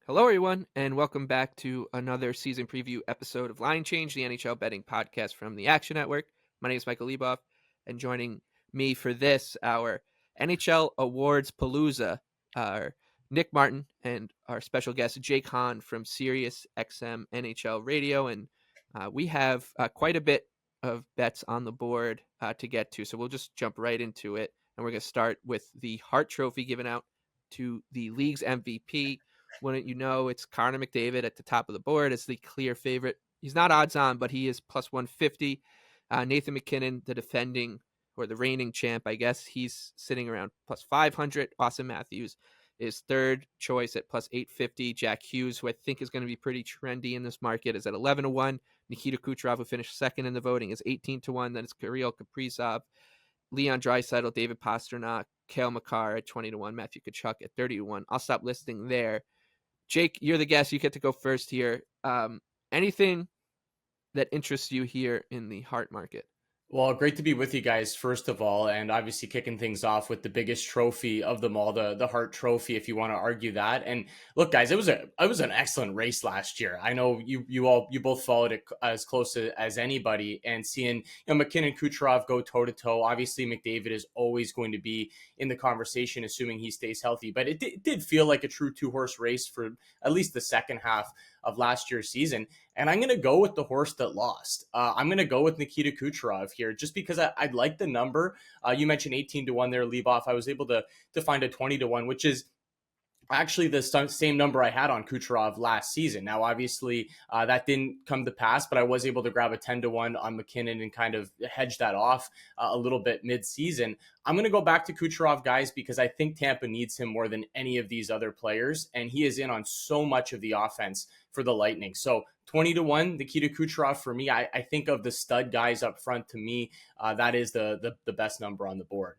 Hello, everyone, and welcome back to another season preview episode of Line Change, the NHL betting podcast from the Action Network. My name is Michael Leboff, and joining me for this, our NHL Awards Palooza, are Nick Martin and our special guest, Jake Hahn from Sirius XM NHL Radio. And we have quite a bit of bets on the board to get to, so we'll just jump right into it. And we're going to start with the Hart Trophy given out to the league's MVP. Wouldn't you know, it's Connor McDavid at the top of the board as the clear favorite. He's not odds on, but he is plus 150. Nathan MacKinnon, the defending or the reigning champ, I guess, he's sitting around plus 500. Austin Matthews is third choice at plus 850. Jack Hughes, who I think is going to be pretty trendy in this market, is at 11-1. Nikita Kucherov, who finished second in the voting, is 18-1. Then it's Kirill Kaprizov, Leon Draisaitl, David Pastrnak, Cale Makar at 20-1, Matthew Tkachuk at 30-1. I'll stop listing there. Jake, you're the guest. You get to go first here. Anything that interests you here in the Hart market? Well, great to be with you guys, first of all, and obviously kicking things off with the biggest trophy of them all, the Hart Trophy, if you want to argue that. And look, guys, it was an excellent race last year. I know you both followed it as close as anybody, and seeing MacKinnon, Kucherov go toe to toe. Obviously, McDavid is always going to be in the conversation, assuming he stays healthy. But it did feel like a true two-horse race for at least the second half of last year's season. And I'm going to go with the horse that lost. I'm going to go with Nikita Kucherov here, just because I like the number. You mentioned 18-1 there, Leboff. I was able to find a 20-1, which is actually the same number I had on Kucherov last season. Now, obviously, that didn't come to pass, but I was able to grab a 10-1 on MacKinnon and kind of hedge that off a little bit mid-season. I'm going to go back to Kucherov, guys, because I think Tampa needs him more than any of these other players, and he is in on so much of the offense for the Lightning. So 20-1, Nikita Kucherov for me. I think of the stud guys up front, to me, that is the best number on the board.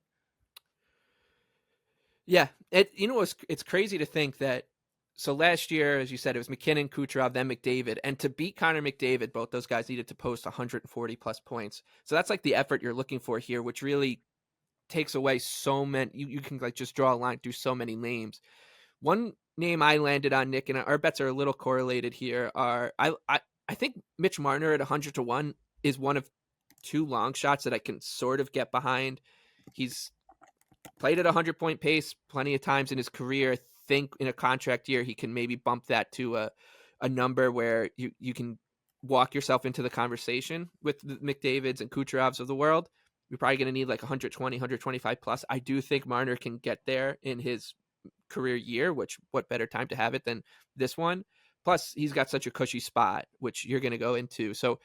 Yeah, it's crazy to think that. So last year, as you said, it was MacKinnon, Kucherov, then McDavid, and to beat Connor McDavid, both those guys needed to post 140 plus points. So that's like the effort you're looking for here, which really takes away so many. You can like just draw a line through so many names. One name I landed on, Nick, and our bets are a little correlated here. I think Mitch Marner at 100-1 is one of two long shots that I can sort of get behind. He's played at a 100-point pace plenty of times in his career. I think in a contract year, he can maybe bump that to a number where you can walk yourself into the conversation with the McDavids and Kucherovs of the world. You're probably going to need like 120, 125 plus. I do think Marner can get there in his career year, which what better time to have it than this one? Plus, he's got such a cushy spot, which you're going to go into. So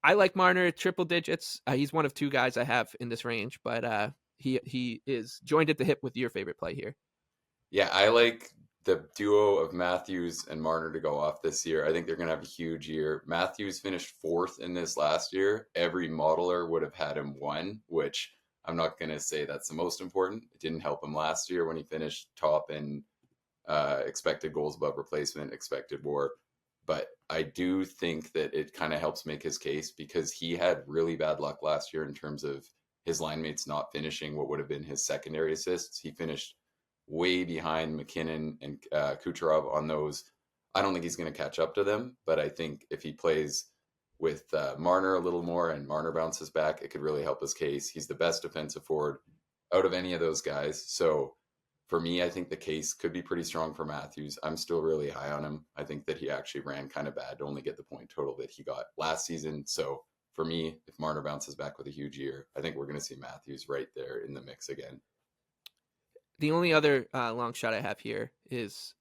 I like Marner at triple digits. He's one of two guys I have in this range, but he is joined at the hip with your favorite play here. Yeah, I like the duo of Matthews and Marner to go off this year. I think they're going to have a huge year. Matthews finished fourth in this last year. Every modeler would have had him one, which I'm not going to say that's the most important. It didn't help him last year when he finished top in expected goals above replacement, expected WAR. But I do think that it kind of helps make his case because he had really bad luck last year in terms of his line mates not finishing what would have been his secondary assists. He finished way behind MacKinnon and Kucherov on those. I don't think he's going to catch up to them, but I think if he plays with Marner a little more and Marner bounces back, it could really help his case. He's the best defensive forward out of any of those guys. So for me, I think the case could be pretty strong for Matthews. I'm still really high on him. I think that he actually ran kind of bad to only get the point total that he got last season. So for me, if Marner bounces back with a huge year, I think we're going to see Matthews right there in the mix again. The only other long shot I have here is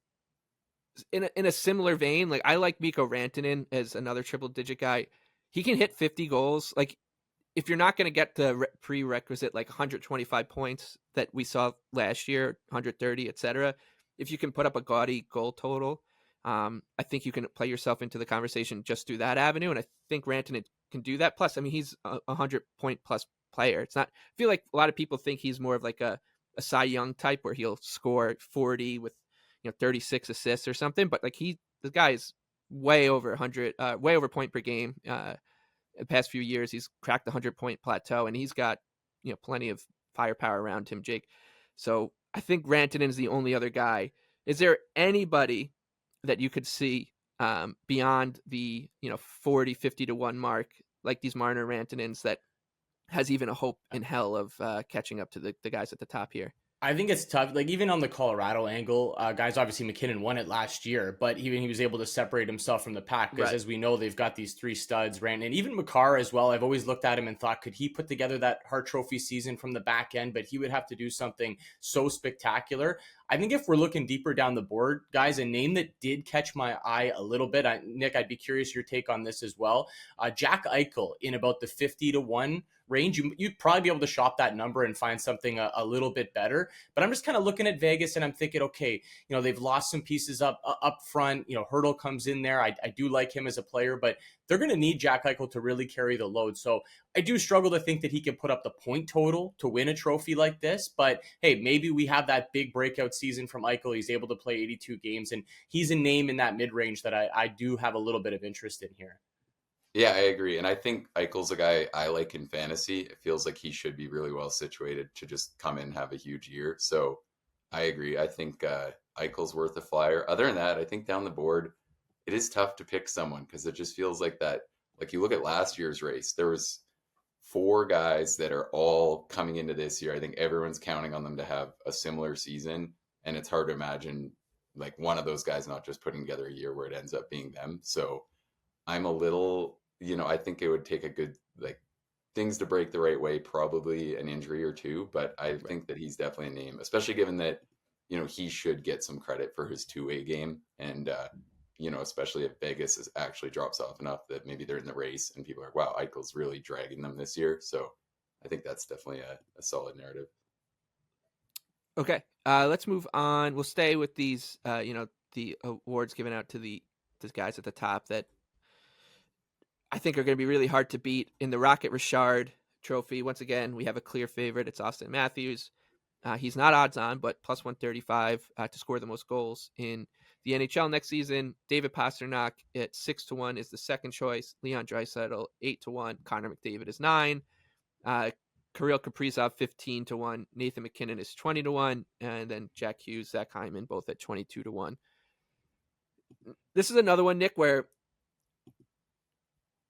in a similar vein. Like I like Mikko Rantanen as another triple digit guy. He can hit 50 goals. Like if you're not going to get the prerequisite like 125 points that we saw last year, 130, etc., if you can put up a gaudy goal total, I think you can play yourself into the conversation just through that avenue. And I think Rantanen can do that. Plus, I mean, he's a 100-point plus player. It's not. I feel like a lot of people think he's more of like a Cy Young type where he'll score 40 with 36 assists or something. But like the guy is way over 100, way over point per game. The past few years, he's cracked the 100-point plateau, and he's got plenty of firepower around him, Jake. So I think Rantanen is the only other guy. Is there anybody that you could see beyond the 40, 50 to 1 mark, like these Marner Rantanens, that has even a hope in hell of catching up to the guys at the top here? I think it's tough. Like even on the Colorado angle, guys, obviously McKinnon won it last year, but he was able to separate himself from the pack because, Right. as we know, they've got these three studs, Rand, and even Makar as well. I've always looked at him and thought, could he put together that Hart Trophy season from the back end? But he would have to do something so spectacular. I think if we're looking deeper down the board, guys, a name that did catch my eye a little bit, Nick, I'd be curious your take on this as well. Jack Eichel in about the 50 to 1 range. You'd probably be able to shop that number and find something a little bit better. But I'm just kind of looking at Vegas and I'm thinking, okay, they've lost some pieces up front. Hurdle comes in there. I do like him as a player, but they're going to need Jack Eichel to really carry the load. So I do struggle to think that he can put up the point total to win a trophy like this. But hey, maybe we have that big breakout season from Eichel. He's able to play 82 games, and he's a name in that mid-range that I do have a little bit of interest in here. Yeah, I agree. And I think Eichel's a guy I like in fantasy. It feels like he should be really well situated to just come in and have a huge year. So I agree. I think Eichel's worth a flyer. Other than that, I think down the board, it is tough to pick someone because it just feels like that. Like you look at last year's race, there was 4 guys that are all coming into this year. I think everyone's counting on them to have a similar season. And it's hard to imagine like one of those guys not just putting together a year where it ends up being them. So I'm a little, I think it would take a good, like, things to break the right way, probably an injury or two, but I think that he's definitely a name, especially given that, he should get some credit for his two-way game. And, especially if Vegas actually drops off enough that maybe they're in the race and people are like, wow, Eichel's really dragging them this year. So I think that's definitely a solid narrative. Okay, let's move on. We'll stay with these, the awards given out to the guys at the top that I think are going to be really hard to beat. In the Rocket Richard Trophy, once again, we have a clear favorite. It's Austin Matthews. He's not odds on, but plus 135 to score the most goals in the NHL next season. David Pastrnak at 6-1 is the second choice. Leon Draisaitl 8-1. Connor McDavid is 9. Kirill Kaprizov 15-1. Nathan McKinnon is 20-1, and then Jack Hughes, Zach Hyman both at 22-1. This is another one, Nick, where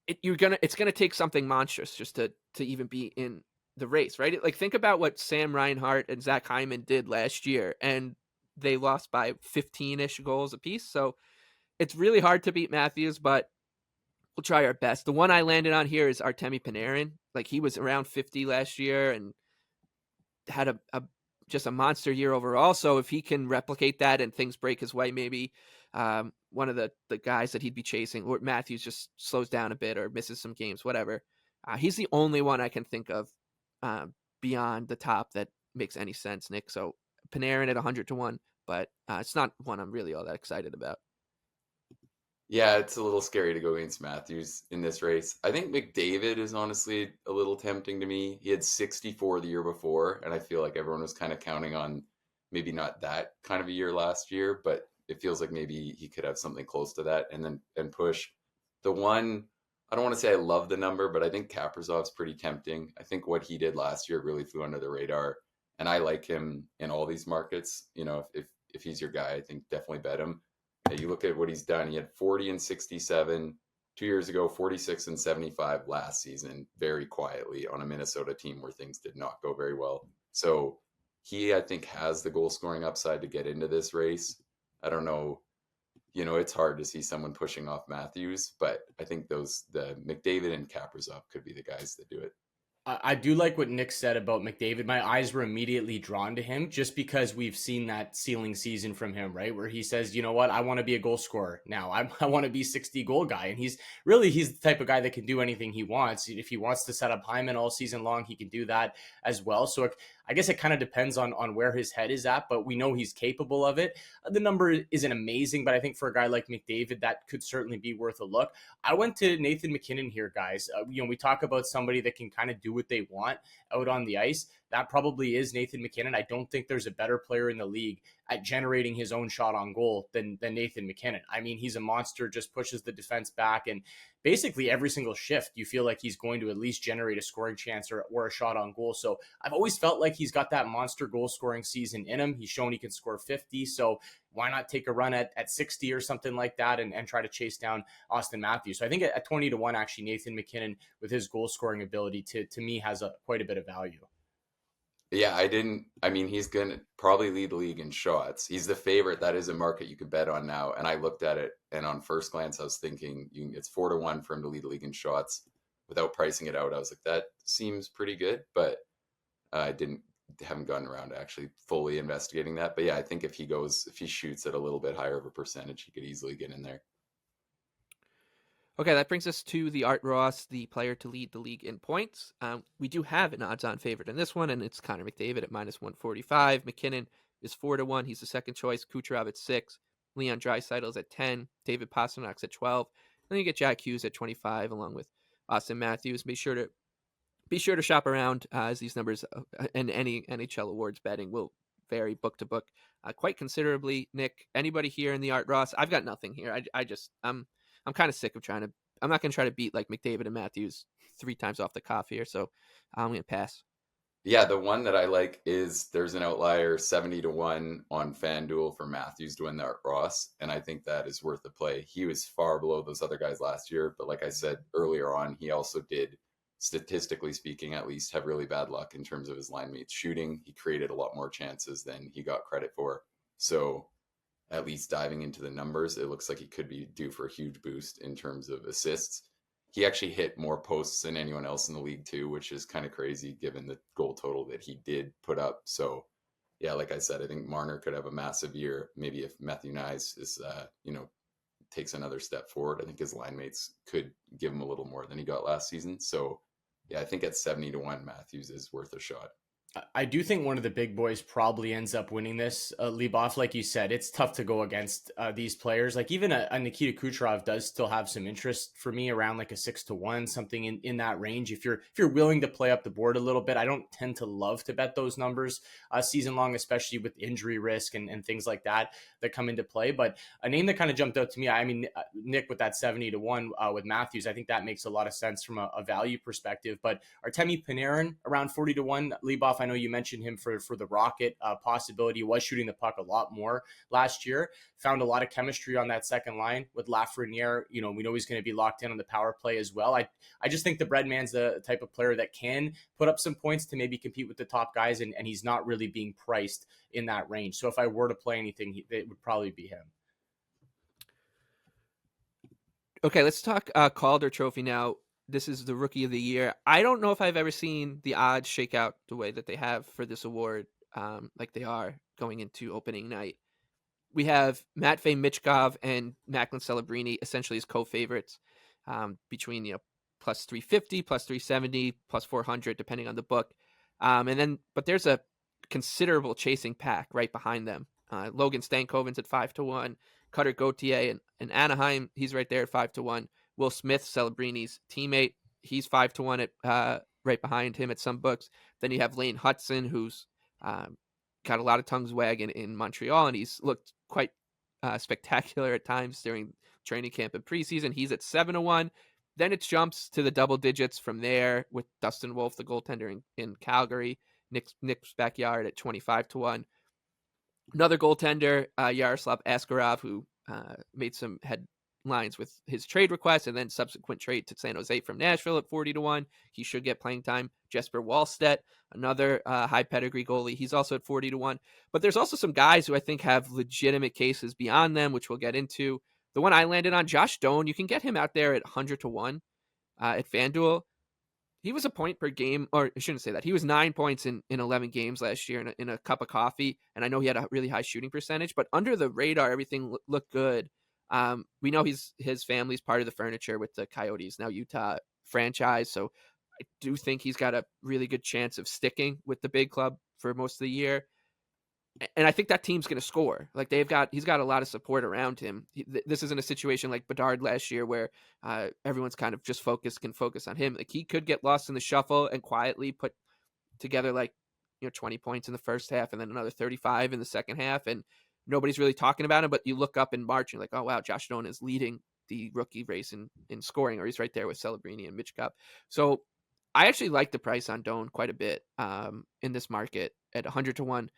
it's gonna take something monstrous just to even be in the race, right? Like, think about what Sam Reinhart and Zach Hyman did last year, and they lost by 15-ish goals apiece. So it's really hard to beat Matthews, but we'll try our best. The one I landed on here is Artemi Panarin. Like, he was around 50 last year and had just a monster year overall. So if he can replicate that and things break his way, maybe one of the guys that he'd be chasing, or Matthews just slows down a bit or misses some games, whatever. He's the only one I can think of beyond the top that makes any sense, Nick. So Panarin at 100-1, but it's not one I'm really all that excited about. Yeah, it's a little scary to go against Matthews in this race. I think McDavid is honestly a little tempting to me. He had 64 the year before, and I feel like everyone was kind of counting on maybe not that kind of a year last year, but it feels like maybe he could have something close to that and push. The one, I don't want to say I love the number, but I think Kaprizov's pretty tempting. I think what he did last year really flew under the radar, and I like him in all these markets. If he's your guy, I think definitely bet him. You look at what he's done. He had 40 and 67 2 years ago, 46 and 75 last season, very quietly on a Minnesota team where things did not go very well. So he, I think, has the goal scoring upside to get into this race. I don't know. It's hard to see someone pushing off Matthews, but I think the McDavid and Kaprizov could be the guys that do it. I do like what Nick said about McDavid. My eyes were immediately drawn to him just because we've seen that ceiling season from him, right? Where he says, you know what, I want to be a goal scorer now. I want to be 60 goal guy. And he's the type of guy that can do anything he wants. If he wants to set up Hyman all season long, he can do that as well. So I guess it kind of depends on where his head is at, but we know he's capable of it. The number isn't amazing, but I think for a guy like McDavid, that could certainly be worth a look. I went to Nathan McKinnon here, guys. We talk about somebody that can kind of do what they want out on the ice. That probably is Nathan McKinnon. I don't think there's a better player in the league at generating his own shot on goal than Nathan MacKinnon. I mean, he's a monster, just pushes the defense back, and basically every single shift you feel like he's going to at least generate a scoring chance or a shot on goal. So I've always felt like he's got that monster goal scoring season in him. He's shown he can score 50. So why not take a run at 60 or something like that and try to chase down Austin Matthews? So I think at 20-1, actually, Nathan MacKinnon with his goal scoring ability to me has quite a bit of value. Yeah, I mean, he's going to probably lead the league in shots. He's the favorite. That is a market you could bet on now. And I looked at it, and on first glance, I was thinking it's 4-1 for him to lead the league in shots. Without pricing it out, I was like, that seems pretty good. But I haven't gotten around to actually fully investigating that. But yeah, I think if he shoots at a little bit higher of a percentage, he could easily get in there. Okay, that brings us to the Art Ross, the player to lead the league in points. We do have an odds-on favorite in this one, and it's Connor McDavid at -145. McKinnon is 4-1. He's the second choice. Kucherov at 6. Leon Draisaitl's at 10. David Pasternak's at 12. Then you get Jack Hughes at 25, along with Austin Matthews. Be sure to shop around as these numbers and any NHL awards betting will vary book to book quite considerably. Nick, anybody here in the Art Ross? I've got nothing here. I'm kind of sick of I'm not going to try to beat like McDavid and Matthews 3 times off the cuff here, so I'm going to pass. Yeah, the one that I like is there's an outlier 70-1 on FanDuel for Matthews to win the Art Ross, and I think that is worth the play. He was far below those other guys last year, but like I said earlier on, he also did, statistically speaking, at least have really bad luck in terms of his line mates shooting. He created a lot more chances than he got credit for. So at least diving into the numbers, it looks like he could be due for a huge boost in terms of assists. He actually hit more posts than anyone else in the league too, which is kind of crazy given the goal total that he did put up. So yeah, like I said, I think Marner could have a massive year. Maybe if Matthew Nyes is, takes another step forward, I think his line mates could give him a little more than he got last season. So yeah, I think at 70-1, Matthews is worth a shot. I do think one of the big boys probably ends up winning this. Lieboff, like you said, it's tough to go against these players. Like even a Nikita Kucherov does still have some interest for me around like a 6-1, something in that range. If you're willing to play up the board a little bit, I don't tend to love to bet those numbers season long, especially with injury risk and things like that come into play. But a name that kind of jumped out to me, I mean, Nick, with that 70-1 with Matthews, I think that makes a lot of sense from a value perspective. But Artemi Panarin around 40-1, Lieboff, I know you mentioned him for the Rocket possibility. He was shooting the puck a lot more last year. Found a lot of chemistry on that second line with Lafreniere. We know he's going to be locked in on the power play as well. I just think the Breadman's the type of player that can put up some points to maybe compete with the top guys, and he's not really being priced in that range. So if I were to play anything, it would probably be him. Okay, let's talk Calder Trophy now. This is the Rookie of the Year. I don't know if I've ever seen the odds shake out the way that they have for this award, like they are going into opening night. We have Matvei Michkov and Macklin Celebrini essentially as co-favorites between plus 350, plus 370, plus 400, depending on the book. But there's a considerable chasing pack right behind them. Logan Stankoven's at 5-1. Cutter Gauthier in Anaheim, he's right there at 5-1. Will Smith, Celebrini's teammate, he's 5-1 at right behind him at some books. Then you have Lane Hudson, who's got a lot of tongues wagging in Montreal, and he's looked quite spectacular at times during training camp and preseason. He's at 7-1. Then it jumps to the double digits from there with Dustin Wolf, the goaltender in Calgary, Nick's backyard at 25-1. Another goaltender, Yaroslav Askarov, who made some headlines with his trade request and then subsequent trade to San Jose from Nashville at 40-1. He should get playing time. Jesper Wallstedt, another high pedigree goalie. He's also at 40-1. But there's also some guys who I think have legitimate cases beyond them, which we'll get into. The one I landed on, Josh Doan, you can get him out there at 100-1 at FanDuel. He was a point per game, or I shouldn't say that. He was 9 points in 11 games last year in a cup of coffee, and I know he had a really high shooting percentage, but under the radar, everything looked good. We know his family's part of the furniture with the Coyotes, now Utah franchise, so I do think he's got a really good chance of sticking with the big club for most of the year. And I think that team's going to score. Like he's got a lot of support around him. This isn't a situation like Bedard last year where everyone's kind of just can focus on him. Like he could get lost in the shuffle and quietly put together like 20 points in the first half and then another 35 in the second half, and nobody's really talking about him. But you look up in March and you're like, oh wow, Josh Doan is leading the rookie race in scoring, or he's right there with Celebrini and Mitch Cobb. So I actually like the price on Doan quite a bit in this market at 100-1.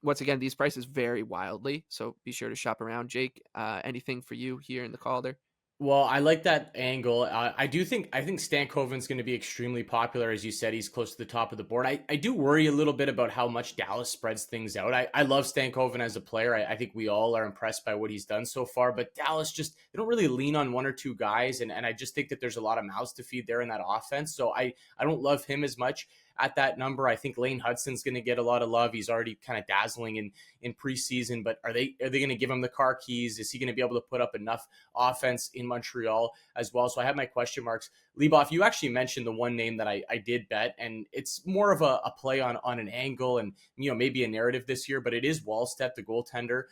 Once again, these prices vary wildly, so be sure to shop around. Jake, anything for you here in the Calder? Well, I like that angle. I think Stankoven's going to be extremely popular. As you said, he's close to the top of the board. I do worry a little bit about how much Dallas spreads things out. I love Stankoven as a player. I think we all are impressed by what he's done so far, but Dallas they don't really lean on one or two guys. And I just think that there's a lot of mouths to feed there in that offense. So I don't love him as much at that number. I think Lane Hudson's going to get a lot of love. He's already kind of dazzling in preseason, but are they going to give him the car keys? Is he going to be able to put up enough offense in Montreal as well? So I have my question marks. Leboff, you actually mentioned the one name that I did bet, and it's more of a play on an angle and maybe a narrative this year, but it is Wallstedt, the goaltender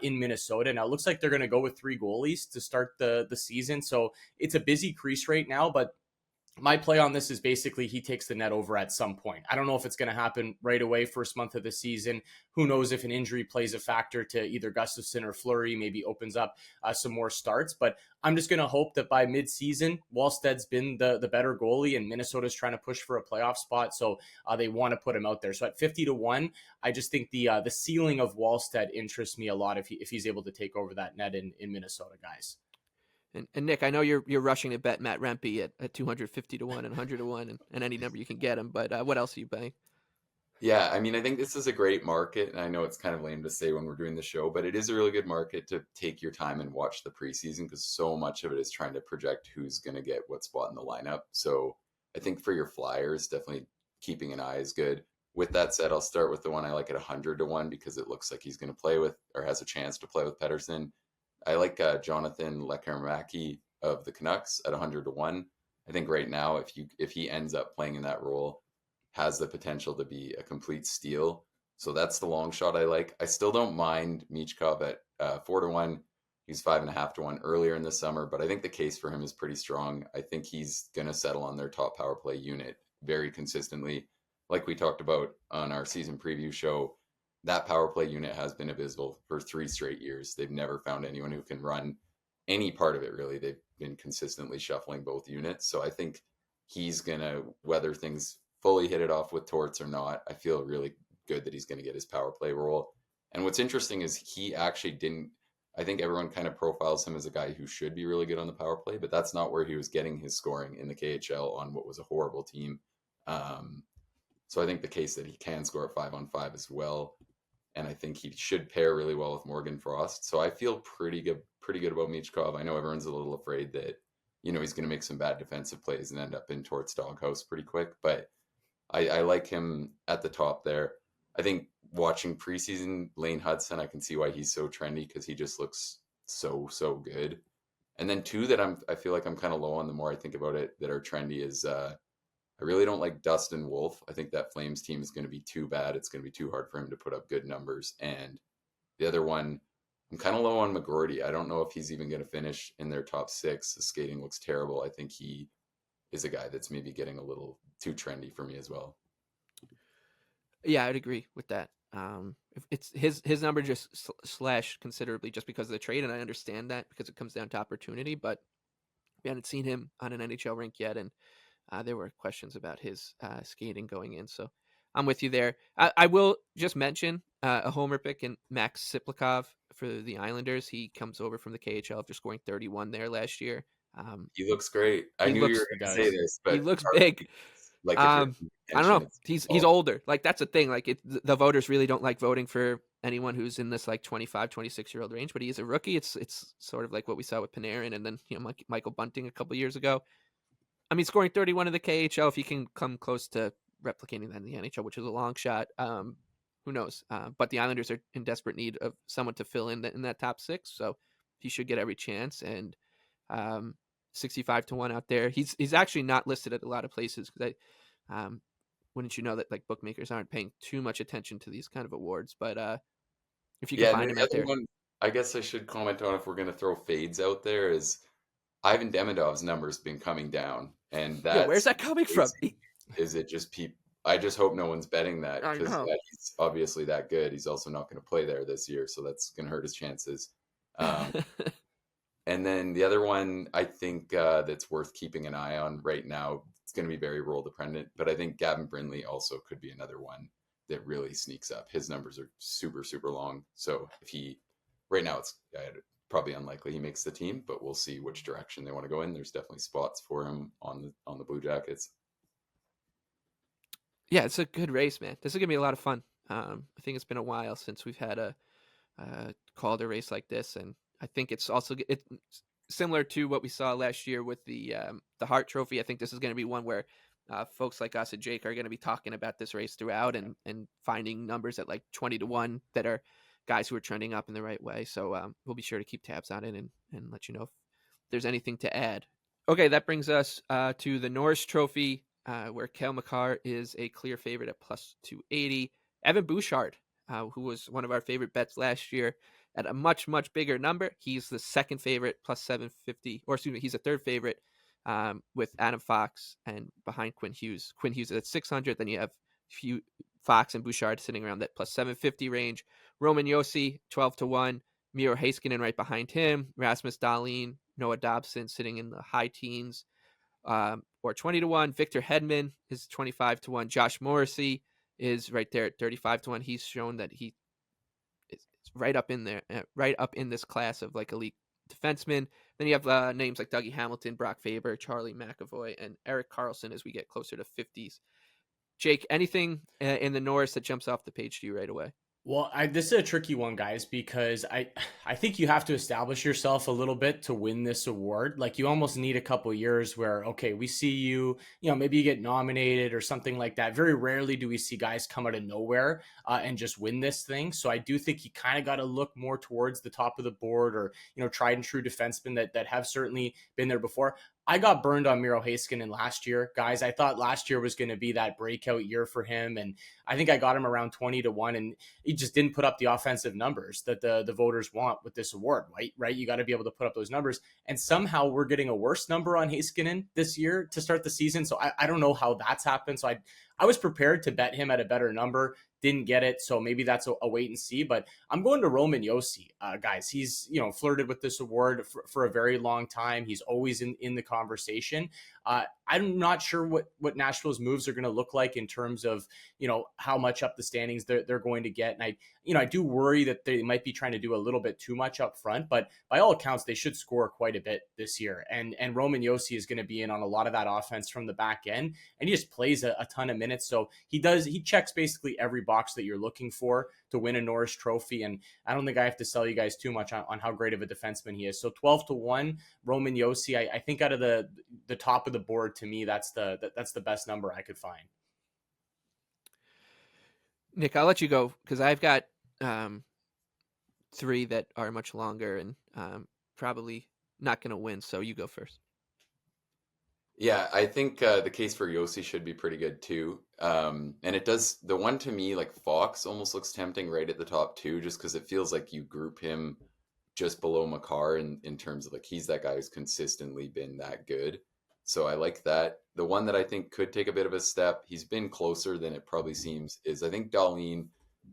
in Minnesota. Now it looks like they're going to go with 3 goalies to start the season, so it's a busy crease right now, but my play on this is basically he takes the net over at some point. I don't know if it's going to happen right away, first month of the season. Who knows if an injury plays a factor to either Gustafsson or Fleury, maybe opens up some more starts. But I'm just going to hope that by mid-season, Wallsted's been the better goalie, and Minnesota's trying to push for a playoff spot, so they want to put him out there. So at 50-1, I just think the ceiling of Wallsted interests me a lot if he's able to take over that net in Minnesota, guys. And Nick, I know you're rushing to bet Matt Rempe at 250-1 and 100-1 and any number you can get him, but what else are you betting? Yeah, I mean, I think this is a great market, and I know it's kind of lame to say when we're doing the show, but it is a really good market to take your time and watch the preseason, because so much of it is trying to project who's going to get what spot in the lineup. So I think for your Flyers, definitely keeping an eye is good. With that said, I'll start with the one I like at 100-1 because it looks like he's going to play with, or has a chance to play with, Pettersson. I like Jonathan Lekkerimäki of the Canucks at 100-1. I think right now, if he ends up playing in that role, has the potential to be a complete steal. So that's the long shot I like. I still don't mind Michkov at 4-1. He's 5.5-1 earlier in the summer, but I think the case for him is pretty strong. I think he's going to settle on their top power play unit very consistently. Like we talked about on our season preview show, that power play unit has been abysmal for 3 straight years. They've never found anyone who can run any part of it, really. They've been consistently shuffling both units. So I think he's going to, whether things fully hit it off with Torts or not, I feel really good that he's going to get his power play role. And what's interesting is he actually didn't, I think everyone kind of profiles him as a guy who should be really good on the power play, but that's not where he was getting his scoring in the KHL on what was a horrible team. So I think the case that he can score at 5-on-5 as well. And I think he should pair really well with Morgan Frost. So I feel pretty good about Michkov. I know everyone's a little afraid that, he's going to make some bad defensive plays and end up in Torts' doghouse pretty quick. But I like him at the top there. I think watching preseason Lane Hudson, I can see why he's so trendy, because he just looks so good. And then two that I feel like I'm kind of low on the more I think about it that are trendy is I really don't like Dustin Wolf. I think that Flames team is going to be too bad. It's going to be too hard for him to put up good numbers. And the other one, I'm kind of low on McGroarty. I don't know if he's even going to finish in their top 6. The skating looks terrible. I think he is a guy that's maybe getting a little too trendy for me as well. Yeah, I'd agree with that. It's his number just slashed considerably just because of the trade, and I understand that because it comes down to opportunity, but we haven't seen him on an NHL rink yet, and there were questions about his skating going in, so I'm with you there. I will just mention a homer pick in Max Siplikov for the Islanders. He comes over from the KHL after scoring 31 there last year. He looks great. I knew you were going to say this, but he looks big. Like, I don't know. He's older. Like, that's the thing. Like, the voters really don't like voting for anyone who's in this like 25, 26-year-old range. But he is a rookie. It's sort of like what we saw with Panarin, and then Michael Bunting a couple years ago. I mean, scoring 31 in the KHL, if he can come close to replicating that in the NHL, which is a long shot, who knows? But the Islanders are in desperate need of someone to fill in that top 6, so he should get every chance. And 65-1 out there. He's actually not listed at a lot of places because wouldn't you know that like bookmakers aren't paying too much attention to these kind of awards? But if you can find him out there, I guess I should comment on, if we're going to throw fades out there, is Ivan Demidov's numbers been coming down, and that's where's that coming from? Is it just I just hope no one's betting that I because know. he's obviously that good. He's also not going to play there this year, so that's going to hurt his chances. And then the other one I think that's worth keeping an eye on right now, it's going to be very role dependent, but I think Gavin Brindley also could be another one that really sneaks up. His numbers are super, super long. So if he, right now it's probably unlikely he makes the team, but we'll see which direction they want to go in. There's definitely spots for him on the Blue Jackets. Yeah, it's a good race, man. This is gonna be a lot of fun. I think it's been a while since we've had a Calder race like this, and I think it's also it's similar to what we saw last year with the Hart Trophy. I think this is going to be one where folks like us and Jake are going to be talking about this race throughout and finding numbers at like 20-1 that are guys who are trending up in the right way. So we'll be sure to keep tabs on it and let you know if there's anything to add. Okay, that brings us to the Norris Trophy, where Cale Makar is a clear favorite at plus 280. Evan Bouchard, who was one of our favorite bets last year, at a much, much bigger number. He's the second favorite, plus 750, or excuse me, he's a third favorite with Adam Fox and behind Quinn Hughes. Quinn Hughes is at 600. Then you have Fox and Bouchard sitting around that plus 750 range. Roman Josi, 12-1. Miro Heiskanen right behind him. Rasmus Dahlin, Noah Dobson sitting in the high teens, or 20-1. Victor Hedman is 25-1. Josh Morrissey is right there at 35-1. He's shown that he is right up in there, right up in this class of like elite defensemen. Then you have names like Dougie Hamilton, Brock Faber, Charlie McAvoy, and Eric Carlson as we get closer to 50s. Jake, anything in the Norris that jumps off the page to you right away? Well, this is a tricky one, guys, because I think you have to establish yourself a little bit to win this award. Like you almost need a couple years where, okay, we see you, maybe you get nominated or something like that. Very rarely do we see guys come out of nowhere and just win this thing. So I do think you kind of got to look more towards the top of the board or, tried and true defensemen that have certainly been there before. I got burned on Miro Heiskanen last year, guys. I thought last year was going to be that breakout year for him. And I think I got him around 20-1, and he just didn't put up the offensive numbers that the voters want with this award, right? You got to be able to put up those numbers. And somehow we're getting a worse number on Heiskanen this year to start the season. So I don't know how that's happened. So I was prepared to bet him at a better number. Didn't get it, so maybe that's a wait and see. But I'm going to Roman Josi, guys. He's flirted with this award for a very long time. He's always in the conversation. I'm not sure what Nashville's moves are going to look like in terms of how much up the standings they're going to get. And I do worry that they might be trying to do a little bit too much up front. But by all accounts, they should score quite a bit this year. And Roman Josi is going to be in on a lot of that offense from the back end, and he just plays a ton of minutes. So he checks basically every box that you're looking for to win a Norris Trophy. And I don't think I have to sell you guys too much on how great of a defenseman he is. So 12-1, Roman Josi, I think out of the top of the board, to me, that's the best number I could find. Nick, I'll let you go because I've got three that are much longer and probably not going to win. So you go first. Yeah, I think the case for Yossi should be pretty good too. And it does, the one to me, like Fox almost looks tempting right at the top too, just because it feels like you group him just below Makar in terms of like he's that guy who's consistently been that good. So I like that. The one that I think could take a bit of a step, he's been closer than it probably seems, is I think Dahlin.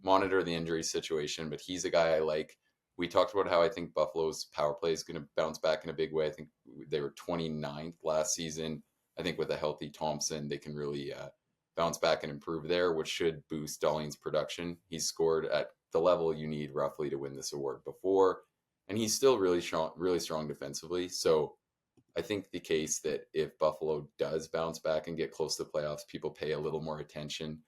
Monitor the injury situation, but he's a guy I like. We talked about how I think Buffalo's power play is going to bounce back in a big way. I think they were 29th last season. I think with a healthy Thompson, they can really bounce back and improve there, which should boost Dahlin's production. He's scored at the level you need roughly to win this award before, and he's still really strong defensively. So I think the case that if Buffalo does bounce back and get close to the playoffs, people pay a little more attention.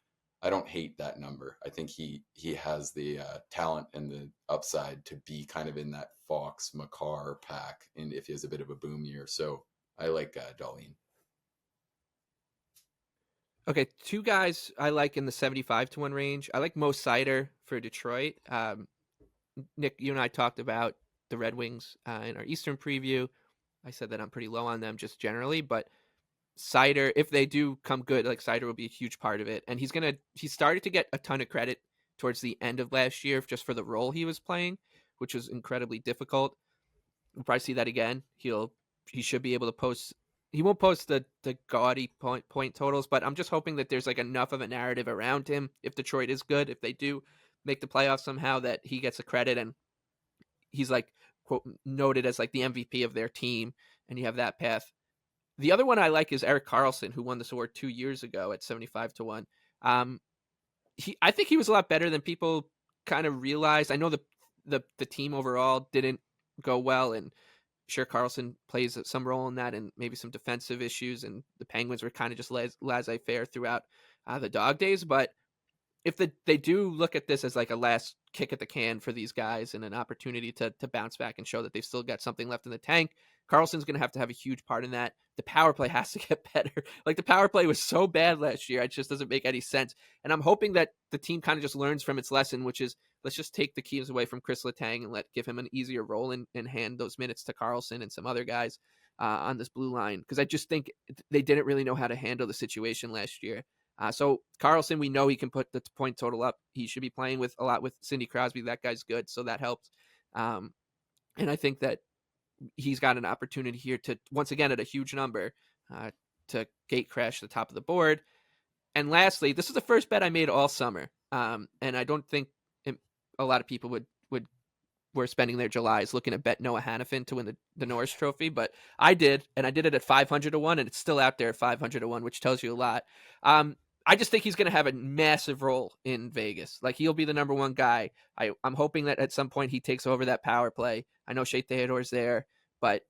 I don't hate that number. I think he has the talent and the upside to be kind of in that Fox Makar pack, and if he has a bit of a boom year, so I like Dahlin. Okay, two guys I like in the 75-1 range. I like Mo Seider for Detroit. Nick, you and I talked about the Red Wings in our Eastern preview. I said that I'm pretty low on them just generally, but Seider, if they do come good, like Seider will be a huge part of it. And he started to get a ton of credit towards the end of last year just for the role he was playing, which was incredibly difficult. We'll probably see that again. He should be able to post he won't post the gaudy point totals, but I'm just hoping that there's like enough of a narrative around him. If Detroit is good, if they do make the playoffs somehow, that he gets a credit and he's like quote noted as like the MVP of their team, and you have that path. The other one I like is Erik Karlsson, who won this award 2 years ago at 75-1. I think he was a lot better than people kind of realized. I know the team overall didn't go well, and sure Karlsson plays some role in that, and maybe some defensive issues, and the Penguins were kind of just laissez-faire throughout the dog days. But if they do look at this as like a last kick at the can for these guys and an opportunity to bounce back and show that they've still got something left in the tank, Karlsson's going to have a huge part in that. The power play has to get better. Like the power play was so bad last year, it just doesn't make any sense. And I'm hoping that the team kind of just learns from its lesson, which is let's just take the keys away from Chris Letang and give him an easier role and hand those minutes to Karlsson and some other guys on this blue line. Because I just think they didn't really know how to handle the situation last year. So Karlsson, we know he can put the point total up. He should be playing with a lot with Sidney Crosby. That guy's good, so that helps. And I think that he's got an opportunity here to, once again, at a huge number, to gate crash the top of the board. And lastly, this is the first bet I made all summer. And I don't think a lot of people were spending their Julys looking to bet Noah Hannafin to win the Norris Trophy, but I did, and I did it at 500-1, and it's still out there at 500-1, which tells you a lot. I just think he's going to have a massive role in Vegas. Like, he'll be the number one guy. I'm hoping that at some point he takes over that power play. I know Shea Theodore's there, but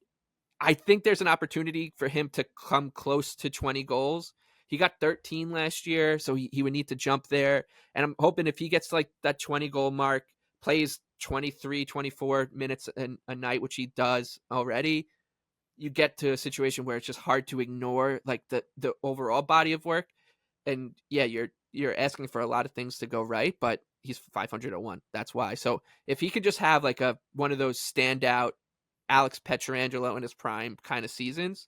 I think there's an opportunity for him to come close to 20 goals. He got 13 last year, so he would need to jump there. And I'm hoping if he gets to like that 20 goal mark, plays 23, 24 minutes a night, which he does already, you get to a situation where it's just hard to ignore like the overall body of work. And yeah, you're asking for a lot of things to go right, but he's 500-1. That's why. So if he could just have like one of those standout Alex Pietrangelo in his prime kind of seasons,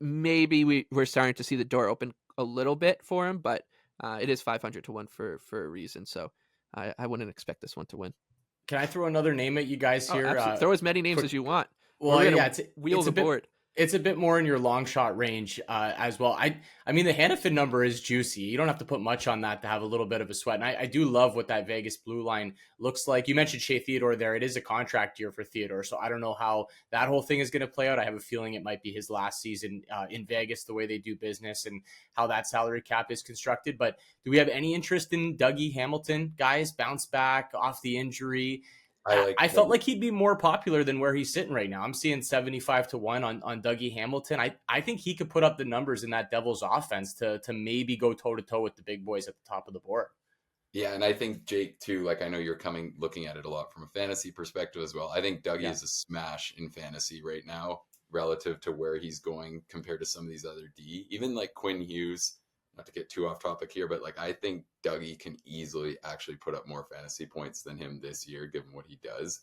maybe we're starting to see the door open a little bit for him. But it is 500-1 for a reason. So I wouldn't expect this one to win. Can I throw another name at you guys here? Throw as many names as you want. Well, yeah, wheel the board. It's a bit more in your long shot range as well. I mean, the Hannafin number is juicy. You don't have to put much on that to have a little bit of a sweat. And I do love what that Vegas blue line looks like. You mentioned Shea Theodore there. It is a contract year for Theodore, so I don't know how that whole thing is going to play out. I have a feeling it might be his last season in Vegas, the way they do business and how that salary cap is constructed. But do we have any interest in Dougie Hamilton, guys? Bounce back off the injury. I felt like he'd be more popular than where he's sitting right now. I'm seeing 75-1 on Dougie Hamilton. I think he could put up the numbers in that Devils offense to maybe go toe to toe with the big boys at the top of the board. Yeah, and I think Jake too. Like, I know you're looking at it a lot from a fantasy perspective as well. I think Dougie is a smash in fantasy right now relative to where he's going compared to some of these other D. Even like Quinn Hughes. Not to get too off topic here, but like I think Dougie can easily actually put up more fantasy points than him this year, given what he does,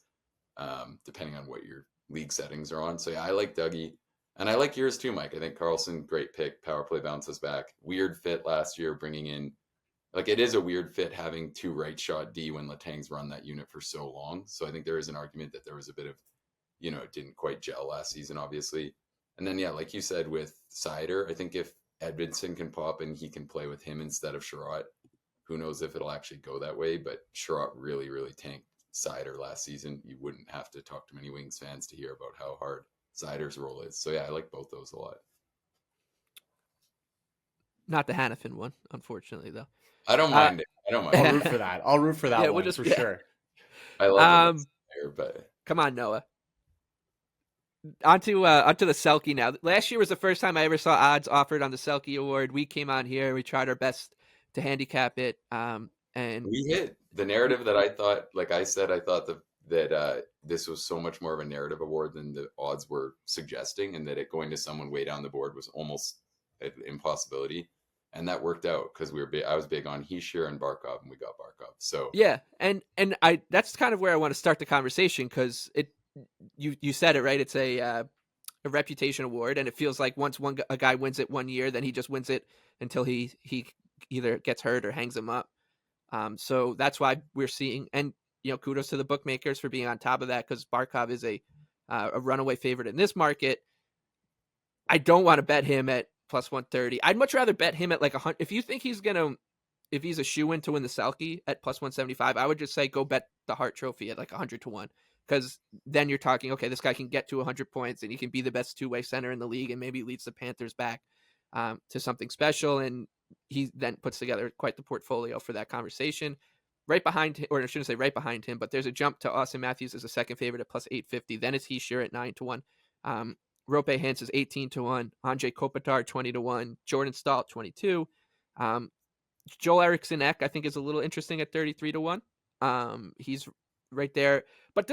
depending on what your league settings are on. So yeah, I like Dougie, and I like yours too, Mike. I think Karlsson, great pick. Power play bounces back. Weird fit last year, bringing in like it is a weird fit having two right shot D when Letang's run that unit for so long. So I think there is an argument that there was a bit of, it didn't quite gel last season, obviously. And then yeah, like you said with Seider, I think if Edmondson can pop and he can play with him instead of Sherratt. Who knows if it'll actually go that way, but Sherratt really, really tanked Seider last season. You wouldn't have to talk to many Wings fans to hear about how hard Seider's role is. So yeah, I like both those a lot. Not the Hannafin one, unfortunately, though. I don't mind it. I don't mind I'll root for that. I'll root for that one for sure. I love it, but come on, Noah. Onto the Selke now. Last year was the first time I ever saw odds offered on the Selke Award. We came on here, we tried our best to handicap it, and we hit the narrative that I thought. Like I said, I thought that this was so much more of a narrative award than the odds were suggesting, and that it going to someone way down the board was almost an impossibility. And that worked out because I was big on Hischier and Barkov, and we got Barkov. So yeah, and that's kind of where I want to start the conversation because you said it right. It's a reputation award, and it feels like once a guy wins it one year, then he just wins it until he either gets hurt or hangs him up. So that's why we're seeing, and kudos to the bookmakers for being on top of that because Barkov is a runaway favorite in this market. I don't want to bet him at plus 130. I'd much rather bet him at like 100. If you think if he's a shoe-in to win the Selke at plus 175, I would just say go bet the Hart Trophy at like 100 to 1. Because then you're talking, okay, this guy can get to 100 points and he can be the best two-way center in the league and maybe leads the Panthers back to something special. And he then puts together quite the portfolio for that conversation. Right behind him, or I shouldn't say right behind him, but there's a jump to Auston Matthews as a second favorite at plus 850. Then it's Heischer at 9 to 1. Rope Hintz is 18 to 1. Andre Kopitar 20 to 1. Jordan Staal 22. Joel Eriksson Ek, I think, is a little interesting at 33 to 1. He's right there. But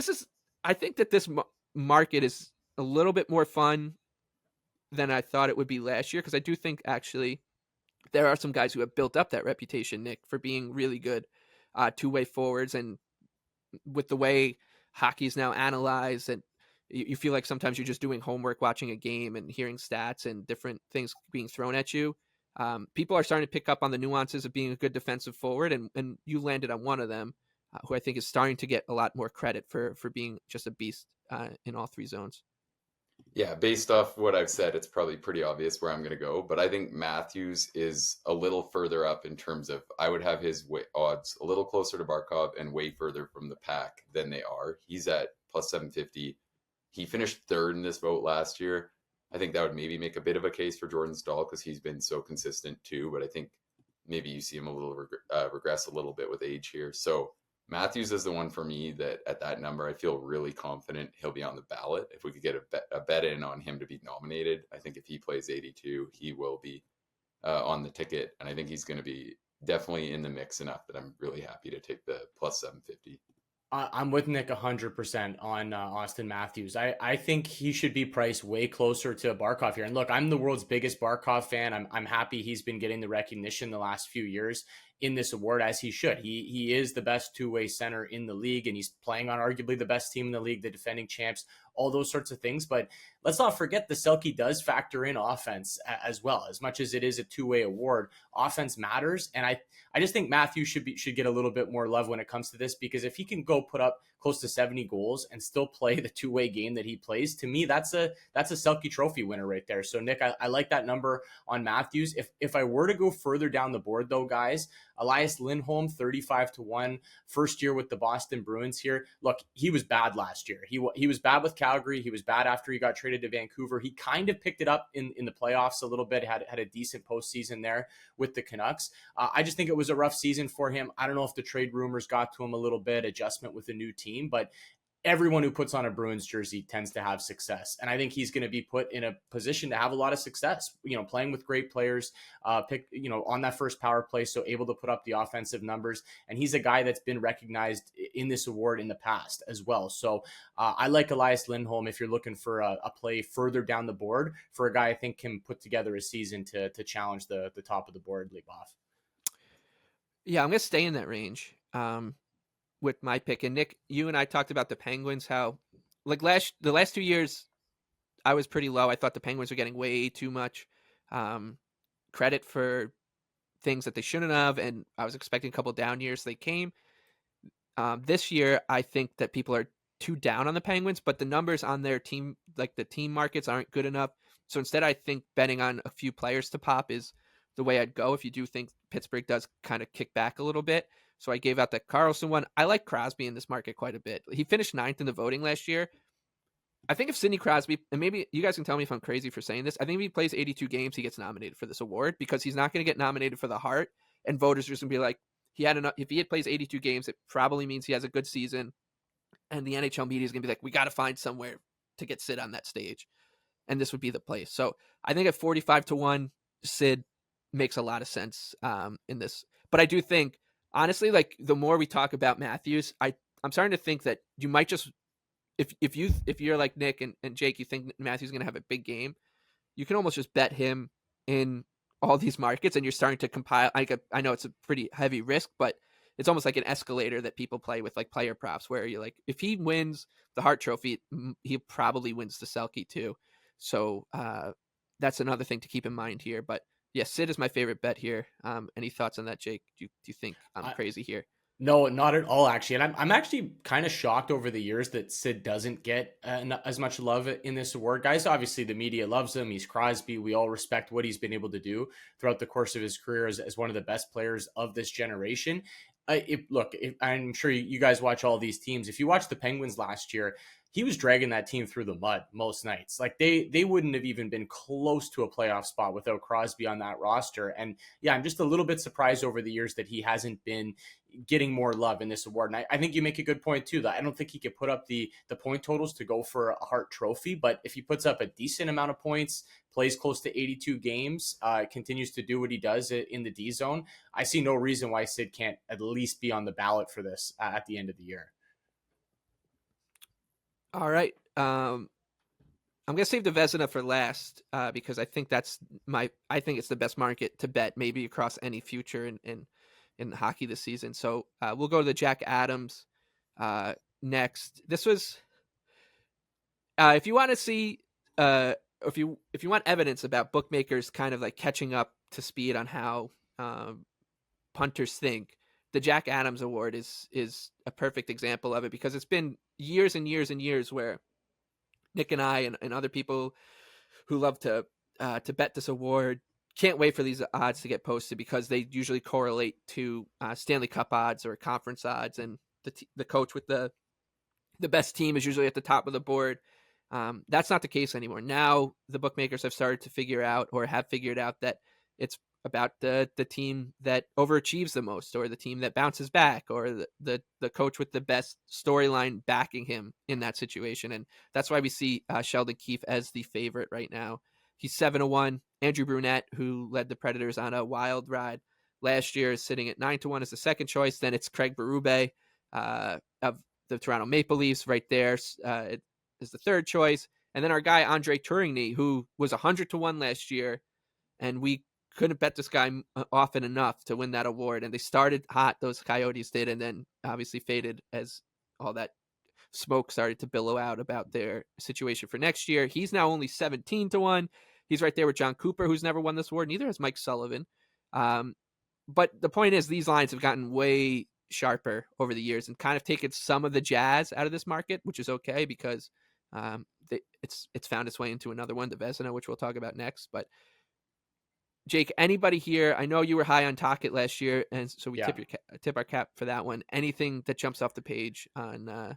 I think that this market is a little bit more fun than I thought it would be last year, because I do think actually there are some guys who have built up that reputation, Nick, for being really good two-way forwards. And with the way hockey is now analyzed, and you feel like sometimes you're just doing homework watching a game and hearing stats and different things being thrown at you. People are starting to pick up on the nuances of being a good defensive forward, and you landed on one of them, who I think is starting to get a lot more credit for being just a beast in all three zones. Yeah, based off what I've said, it's probably pretty obvious where I'm going to go. But I think Matthews is a little further up in terms of, I would have his odds a little closer to Barkov and way further from the pack than they are. He's at plus 750. He finished third in this vote last year. I think that would maybe make a bit of a case for Jordan Staal because he's been so consistent too. But I think maybe you see him a little regress a little bit with age here. So Matthews is the one for me that at that number, I feel really confident he'll be on the ballot. If we could get a bet in on him to be nominated, I think if he plays 82, he will be on the ticket. And I think he's going to be definitely in the mix enough that I'm really happy to take the plus 750. I'm with Nick 100% on Auston Matthews. I think he should be priced way closer to Barkov here. And look, I'm the world's biggest Barkov fan. I'm happy he's been getting the recognition the last few years in this award, as he should. He is the best two-way center in the league, and he's playing on arguably the best team in the league, the defending champs, all those sorts of things. But let's not forget the Selke does factor in offense as well. As much as it is a two-way award, offense matters. And I just think Matthews should get a little bit more love when it comes to this, because if he can go put up close to 70 goals and still play the two-way game that he plays, to me, that's a Selke Trophy winner right there. So Nick, I like that number on Matthews. If I were to go further down the board though, guys, Elias Lindholm, 35 to 1, first year with the Boston Bruins here. Look, he was bad last year. He was bad with Calgary. He was bad after he got traded to Vancouver. He kind of picked it up in the playoffs a little bit, had a decent postseason there with the Canucks. I just think it was a rough season for him. I don't know if the trade rumors got to him a little bit, adjustment with a new team, but everyone who puts on a Bruins jersey tends to have success. And I think he's going to be put in a position to have a lot of success, playing with great players, on that first power play. So able to put up the offensive numbers. And he's a guy that's been recognized in this award in the past as well. So I like Elias Lindholm if you're looking for a play further down the board for a guy I think can put together a season to challenge the top of the board league off. Yeah, I'm going to stay in that range. With my pick. And Nick, you and I talked about the Penguins, how like the last 2 years I was pretty low. I thought the Penguins were getting way too much credit for things that they shouldn't have, and I was expecting a couple down years. They came. This year I think that people are too down on the Penguins, but the numbers on their team, like the team markets, aren't good enough. So instead I think betting on a few players to pop is the way I'd go if you do think Pittsburgh does kind of kick back a little bit. So I gave out the Carlson one. I like Crosby in this market quite a bit. He finished 9th in the voting last year. I think if Sidney Crosby, and maybe you guys can tell me if I'm crazy for saying this, I think if he plays 82 games, he gets nominated for this award, because he's not going to get nominated for the Hart, and voters are just going to be like, if he plays 82 games, it probably means he has a good season, and the NHL media is going to be like, we got to find somewhere to get Sid on that stage, and this would be the place. So I think at 45 to 1, Sid makes a lot of sense in this. But I do think, honestly, like the more we talk about Matthews, I'm starting to think that you might just, if you're like Nick and Jake, you think Matthews is going to have a big game, you can almost just bet him in all these markets, and you're starting to compile. I know it's a pretty heavy risk, but it's almost like an escalator that people play with, like player props, where you're like, if he wins the Hart Trophy, he probably wins the Selke too. So that's another thing to keep in mind here. But yeah, Sid is my favorite bet here. Any thoughts on that, Jake? Do you think I'm crazy here? No, not at all, actually. And I'm actually kind of shocked over the years that Sid doesn't get as much love in this award. Guys, obviously the media loves him. He's Crosby. We all respect what he's been able to do throughout the course of his career as one of the best players of this generation. I'm sure you guys watch all these teams. If you watch the Penguins last year, he was dragging that team through the mud most nights. Like they wouldn't have even been close to a playoff spot without Crosby on that roster. And yeah, I'm just a little bit surprised over the years that he hasn't been getting more love in this award. And I think you make a good point too, that I don't think he could put up the point totals to go for a Hart Trophy, but if he puts up a decent amount of points, plays close to 82 games, continues to do what he does in the D zone, I see no reason why Sid can't at least be on the ballot for this at the end of the year. All right. I'm gonna save the Vezina for last because I think I think it's the best market to bet maybe across any future in hockey this season. So we'll go to the Jack Adams next. This was if you want to see if you want evidence about bookmakers kind of like catching up to speed on how punters think, the Jack Adams Award is a perfect example of it, because it's been years and years and years where Nick and I and other people who love to bet this award can't wait for these odds to get posted, because they usually correlate to Stanley Cup odds or conference odds, and the coach with the best team is usually at the top of the board. That's not the case anymore. Now the bookmakers have started to figure out, or have figured out, that it's about the team that overachieves the most, or the team that bounces back, or the coach with the best storyline backing him in that situation. And that's why we see Sheldon Keefe as the favorite right now. He's 7-1. Andrew Brunette, who led the Predators on a wild ride last year, is sitting at 9-1 as the second choice. Then it's Craig Berube of the Toronto Maple Leafs right there is the third choice. And then our guy Andre Tourigny, who was 100-1 last year, and we couldn't bet this guy often enough to win that award. And they started hot, those Coyotes did, and then obviously faded as all that smoke started to billow out about their situation for next year. He's now only 17-1. He's right there with John Cooper, who's never won this award. Neither has Mike Sullivan. But the point is, these lines have gotten way sharper over the years and kind of taken some of the jazz out of this market, which is okay, because it's found its way into another one, the Vezina, which we'll talk about next. But Jake, anybody here? I know you were high on Tocchet last year, and so we tip our cap for that one. Anything that jumps off the page on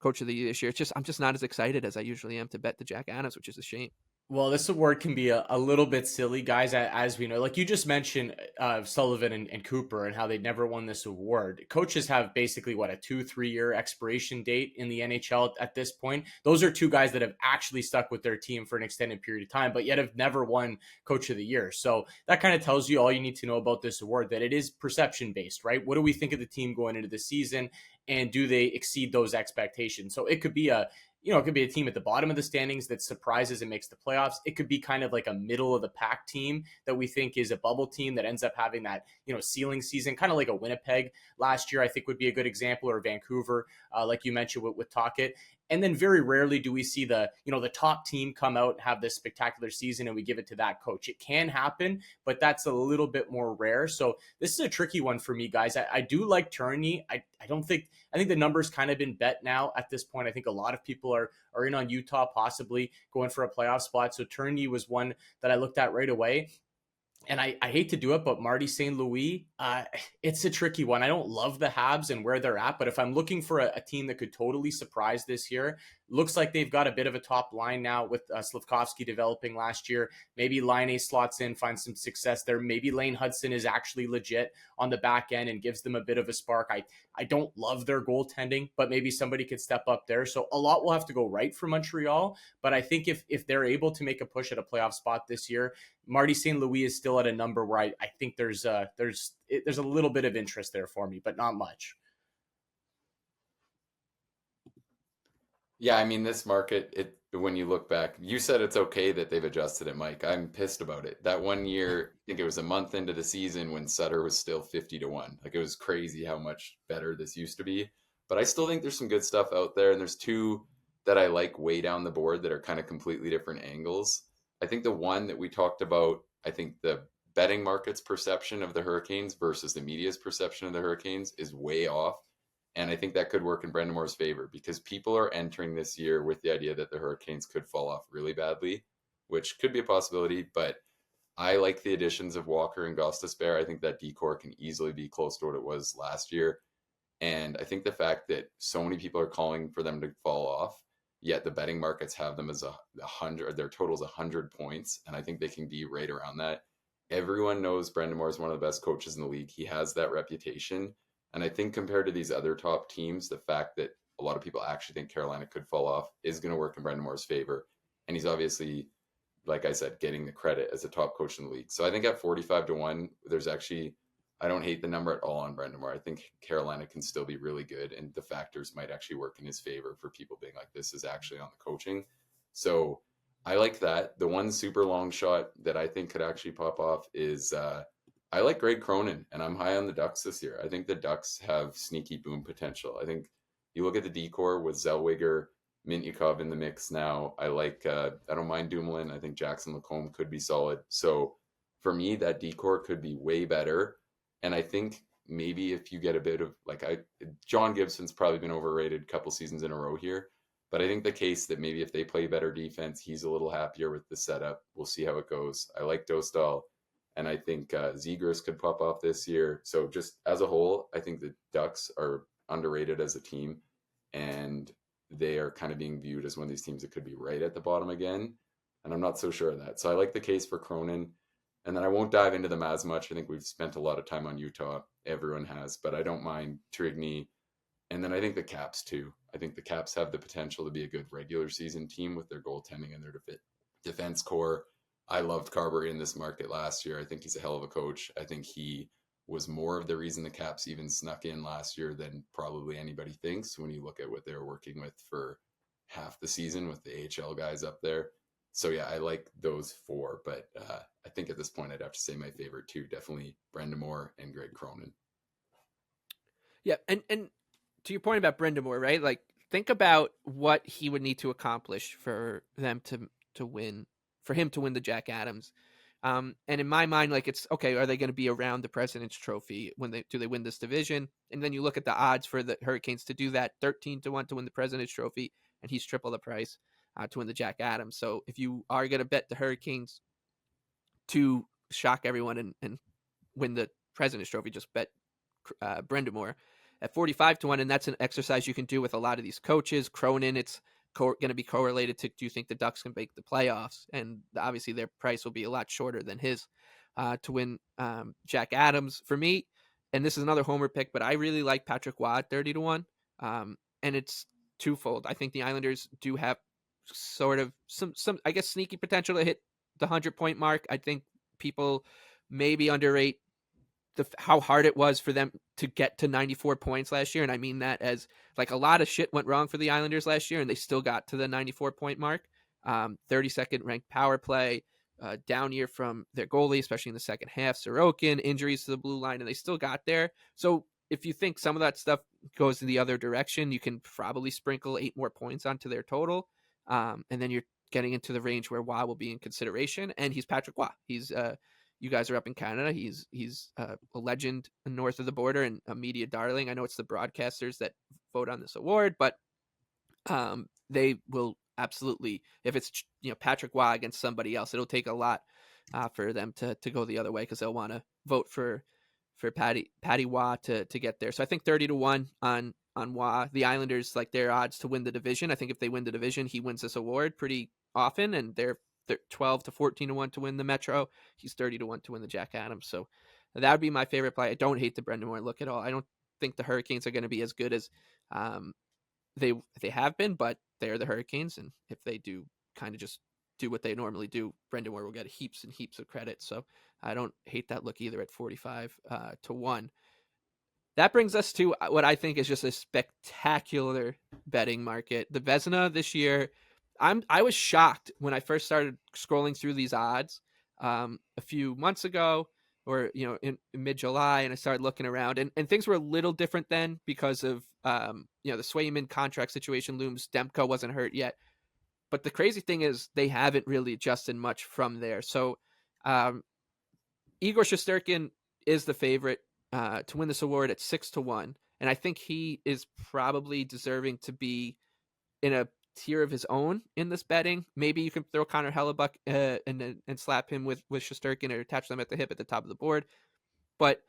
Coach of the Year this year? I'm just not as excited as I usually am to bet the Jack Adams, which is a shame. Well, this award can be a little bit silly, guys, as we know. Like you just mentioned, Sullivan and Cooper, and how they never won this award. Coaches have basically, a 2-3 year expiration date in the NHL at this point. Those are two guys that have actually stuck with their team for an extended period of time, but yet have never won Coach of the Year. So that kind of tells you all you need to know about this award, that it is perception based, right? What do we think of the team going into the season, and do they exceed those expectations? So it could be it could be a team at the bottom of the standings that surprises and makes the playoffs. It could be kind of like a middle of the pack team that we think is a bubble team that ends up having that, ceiling season, kind of like a Winnipeg last year, I think would be a good example, or Vancouver, like you mentioned with Tocchet. And then very rarely do we see the top team come out and have this spectacular season and we give it to that coach. It can happen, but that's a little bit more rare. So this is a tricky one for me, guys. I do like Tourigny. I think the number's kind of been bet now at this point. I think a lot of people are in on Utah possibly going for a playoff spot. So Tourigny was one that I looked at right away. And I hate to do it, but Marty St. Louis, it's a tricky one. I don't love the Habs and where they're at, but if I'm looking for a team that could totally surprise this year, looks like they've got a bit of a top line now with Slafkovsky developing last year. Maybe Laine slots in, finds some success there. Maybe Lane Hudson is actually legit on the back end and gives them a bit of a spark. I don't love their goaltending, but maybe somebody could step up there. So a lot will have to go right for Montreal. But I think if they're able to make a push at a playoff spot this year, Marty St. Louis is still at a number where I think there's a little bit of interest there for me, but not much. Yeah, I mean, this market, when you look back, you said it's okay that they've adjusted it, Mike. I'm pissed about it. That one year, I think it was a month into the season when Sutter was still 50-1. Like, it was crazy how much better this used to be. But I still think there's some good stuff out there, and there's two that I like way down the board that are kind of completely different angles. I think the one that we talked about, I think the betting market's perception of the Hurricanes versus the media's perception of the Hurricanes is way off. And I think that could work in Brendan Moore's favor because people are entering this year with the idea that the Hurricanes could fall off really badly, which could be a possibility. But I like the additions of Walker and Gostisbehere. I think that decor can easily be close to what it was last year. And I think the fact that so many people are calling for them to fall off, yet the betting markets have them as 100, their total is 100 points. And I think they can be right around that. Everyone knows Brendan Moore is one of the best coaches in the league. He has that reputation. And I think compared to these other top teams, the fact that a lot of people actually think Carolina could fall off is going to work in Brendan Moore's favor. And he's obviously, like I said, getting the credit as a top coach in the league. So I think at 45-1, there's actually, I don't hate the number at all on Brendan Moore. I think Carolina can still be really good, and the factors might actually work in his favor for people being like, this is actually on the coaching. So I like that. The one super long shot that I think could actually pop off is I like Greg Cronin, and I'm high on the Ducks this year. I think the Ducks have sneaky boom potential. I think you look at the decor with Zellweger, Mintyukov in the mix now. I don't mind Dumoulin. I think Jackson Lacombe could be solid. So for me, that decor could be way better. And I think maybe if you get a bit of John Gibson's probably been overrated a couple seasons in a row here. But I think the case that maybe if they play better defense, he's a little happier with the setup. We'll see how it goes. I like Dostal. And I think Zegras could pop off this year. So just as a whole, I think the Ducks are underrated as a team. And they are kind of being viewed as one of these teams that could be right at the bottom again. And I'm not so sure of that. So I like the case for Cronin. And then I won't dive into them as much. I think we've spent a lot of time on Utah. Everyone has. But I don't mind Trigny. And then I think the Caps too. I think the Caps have the potential to be a good regular season team with their goaltending and their defense core. I loved Carberry in this market last year. I think he's a hell of a coach. I think he was more of the reason the Caps even snuck in last year than probably anybody thinks when you look at what they were working with for half the season with the AHL guys up there. So yeah, I like those four, but I think at this point I'd have to say my favorite two, definitely Brendan Moore and Greg Cronin. Yeah, and to your point about Brendan Moore, right? Like, think about what he would need to accomplish for them to win, for him to win the Jack Adams. And in my mind, like, it's okay, are they going to be around the President's Trophy when do they win this division? And then you look at the odds for the Hurricanes to do that, 13-1 to win the President's Trophy, and he's triple the price to win the Jack Adams. So if you are going to bet the Hurricanes to shock everyone and win the President's Trophy, just bet Brendan Moore at 45-1, and that's an exercise you can do with a lot of these coaches. Cronin, it's going to be correlated to, do you think the Ducks can make the playoffs? And obviously their price will be a lot shorter than his to win Jack Adams. For me, and this is another homer pick, but I really like Patrick Waugh at 30-1. And it's twofold. I think the Islanders do have sort of some I guess sneaky potential to hit the 100-point mark. I think people maybe underrate how hard it was for them to get to 94 points last year. And I mean that as like a lot of shit went wrong for the Islanders last year and they still got to the 94-point mark. 32nd ranked power play, down year from their goalie, especially in the second half, Sorokin, injuries to the blue line, and they still got there. So if you think some of that stuff goes in the other direction, you can probably sprinkle 8 more points onto their total. And then you're getting into the range where Waugh will be in consideration. And he's Patrick Waugh. He's, you guys are up in Canada. He's a legend north of the border and a media darling. I know it's the broadcasters that vote on this award, but they will absolutely, if it's Patrick Waugh against somebody else, it'll take a lot for them to go the other way because they'll want to vote for Patty Waugh to get there. So I think 30-1 on Waugh. The Islanders, like, their odds to win the division. I think if they win the division, he wins this award pretty often, and they're 12-14-1 to win the Metro. He's 30-1 to win the Jack Adams. So that would be my favorite play. I don't hate the Brendan Moore look at all. I don't think the Hurricanes are going to be as good as they have been, but they're the Hurricanes, and if they do kind of just do what they normally do, Brendan Moore will get heaps and heaps of credit. So I don't hate that look either at 45-1. That brings us to what I think is just a spectacular betting market. The Vezina this year, I was shocked when I first started scrolling through these odds a few months ago, or in mid-July, and I started looking around, and things were a little different then because of the Swayman contract situation looms. Demko wasn't hurt yet, but the crazy thing is they haven't really adjusted much from there. So Igor Shesterkin is the favorite to win this award at 6-1, and I think he is probably deserving to be in a tier of his own in this betting. Maybe you can throw Connor Hellebuck and slap him with Shesterkin or attach them at the hip at the top of the board. But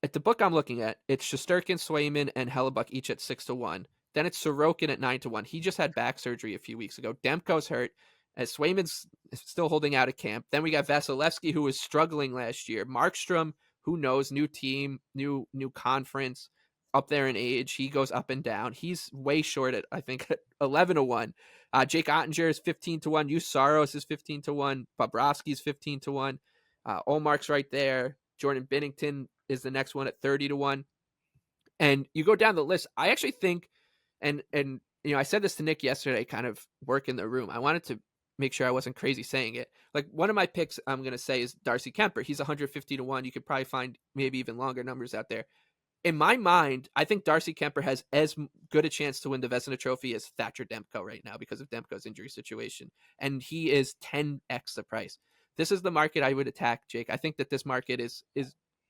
at the book I'm looking at, it's Shesterkin, Swayman, and Hellebuck each at 6-1. Then it's Sorokin at 9-1. He just had back surgery a few weeks ago. Demko's hurt, as Swayman's still holding out at camp. Then we got Vasilevsky, who was struggling last year. Markstrom, who knows, new team, new conference, up there in age. He goes up and down. He's way short at, I think, 11-1. Jake Ottinger is 15-1. Yu Saros is 15-1. Bobrovsky's 15-1. Olmark's right there. Jordan Binnington is the next one at 30-1. And you go down the list. I actually think, and I said this to Nick yesterday, kind of work in the room. I wanted to make sure I wasn't crazy saying it. Like, one of my picks I'm going to say is Darcy Kemper. He's 150-1. You could probably find maybe even longer numbers out there. In my mind, I think Darcy Kemper has as good a chance to win the Vezina Trophy as Thatcher Demko right now because of Demko's injury situation. And he is 10x the price. This is the market I would attack, Jake. I think that this market is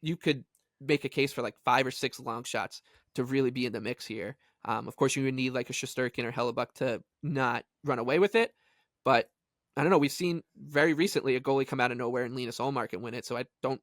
you could make a case for like 5 or 6 long shots to really be in the mix here. Of course, you would need like a Shesterkin or Hellebuck to not run away with it. But I don't know. We've seen very recently a goalie come out of nowhere and Linus Ullmark and win it. So I don't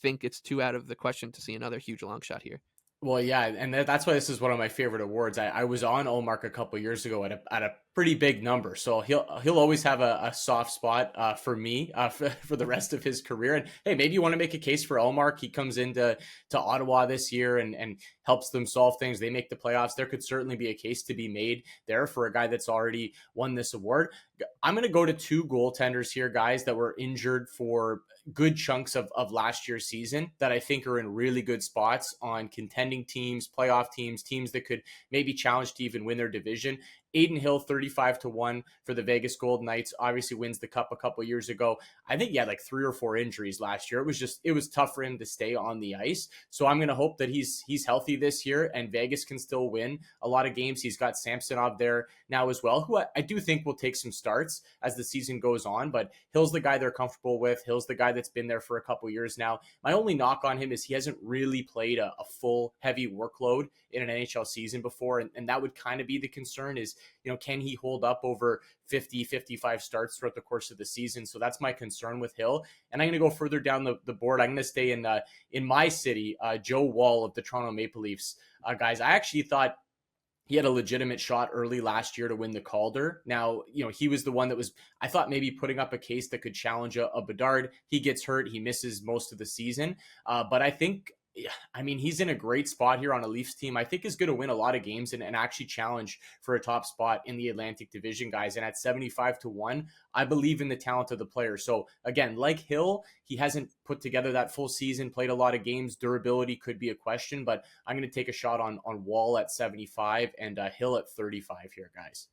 think it's too out of the question to see another huge long shot here. Well, yeah, and that's why this is one of my favorite awards. I was on Ullmark a couple years ago at a pretty big number, so he'll always have a soft spot for me for the rest of his career. And hey, maybe you want to make a case for Ullmark. He comes into Ottawa this year and helps them solve things. They make the playoffs. There could certainly be a case to be made there for a guy that's already won this award. I'm going to go to 2 goaltenders here, guys, that were injured for good chunks of last year's season that I think are in really good spots on contending teams, playoff teams that could maybe challenge to even win their division. Adin Hill, 35-1 for the Vegas Golden Knights, obviously wins the cup a couple years ago. I think he had like 3 or 4 injuries last year. It was tough for him to stay on the ice. So I'm going to hope that he's healthy this year and Vegas can still win a lot of games. He's got Samsonov there now as well, who I do think will take some starts as the season goes on, but Hill's the guy they're comfortable with. Hill's the guy that's been there for a couple years now. My only knock on him is he hasn't really played a full heavy workload in an NHL season before. And that would kind of be the concern is, can he hold up over 50, 55 starts throughout the course of the season? So that's my concern with Hill. And I'm going to go further down the board. I'm going to stay in my city, Joe Woll of the Toronto Maple Leafs. Guys, I actually thought he had a legitimate shot early last year to win the Calder. Now, he was the one that was, I thought, maybe putting up a case that could challenge a Bedard. He gets hurt. He misses most of the season. But I think, he's in a great spot here on a Leafs team. I think is going to win a lot of games and actually challenge for a top spot in the Atlantic Division, guys. And at 75-1, I believe in the talent of the player. So again, like Hill, he hasn't put together that full season, played a lot of games. Durability could be a question, but I'm going to take a shot on Woll at 75 and Hill at 35 here, guys.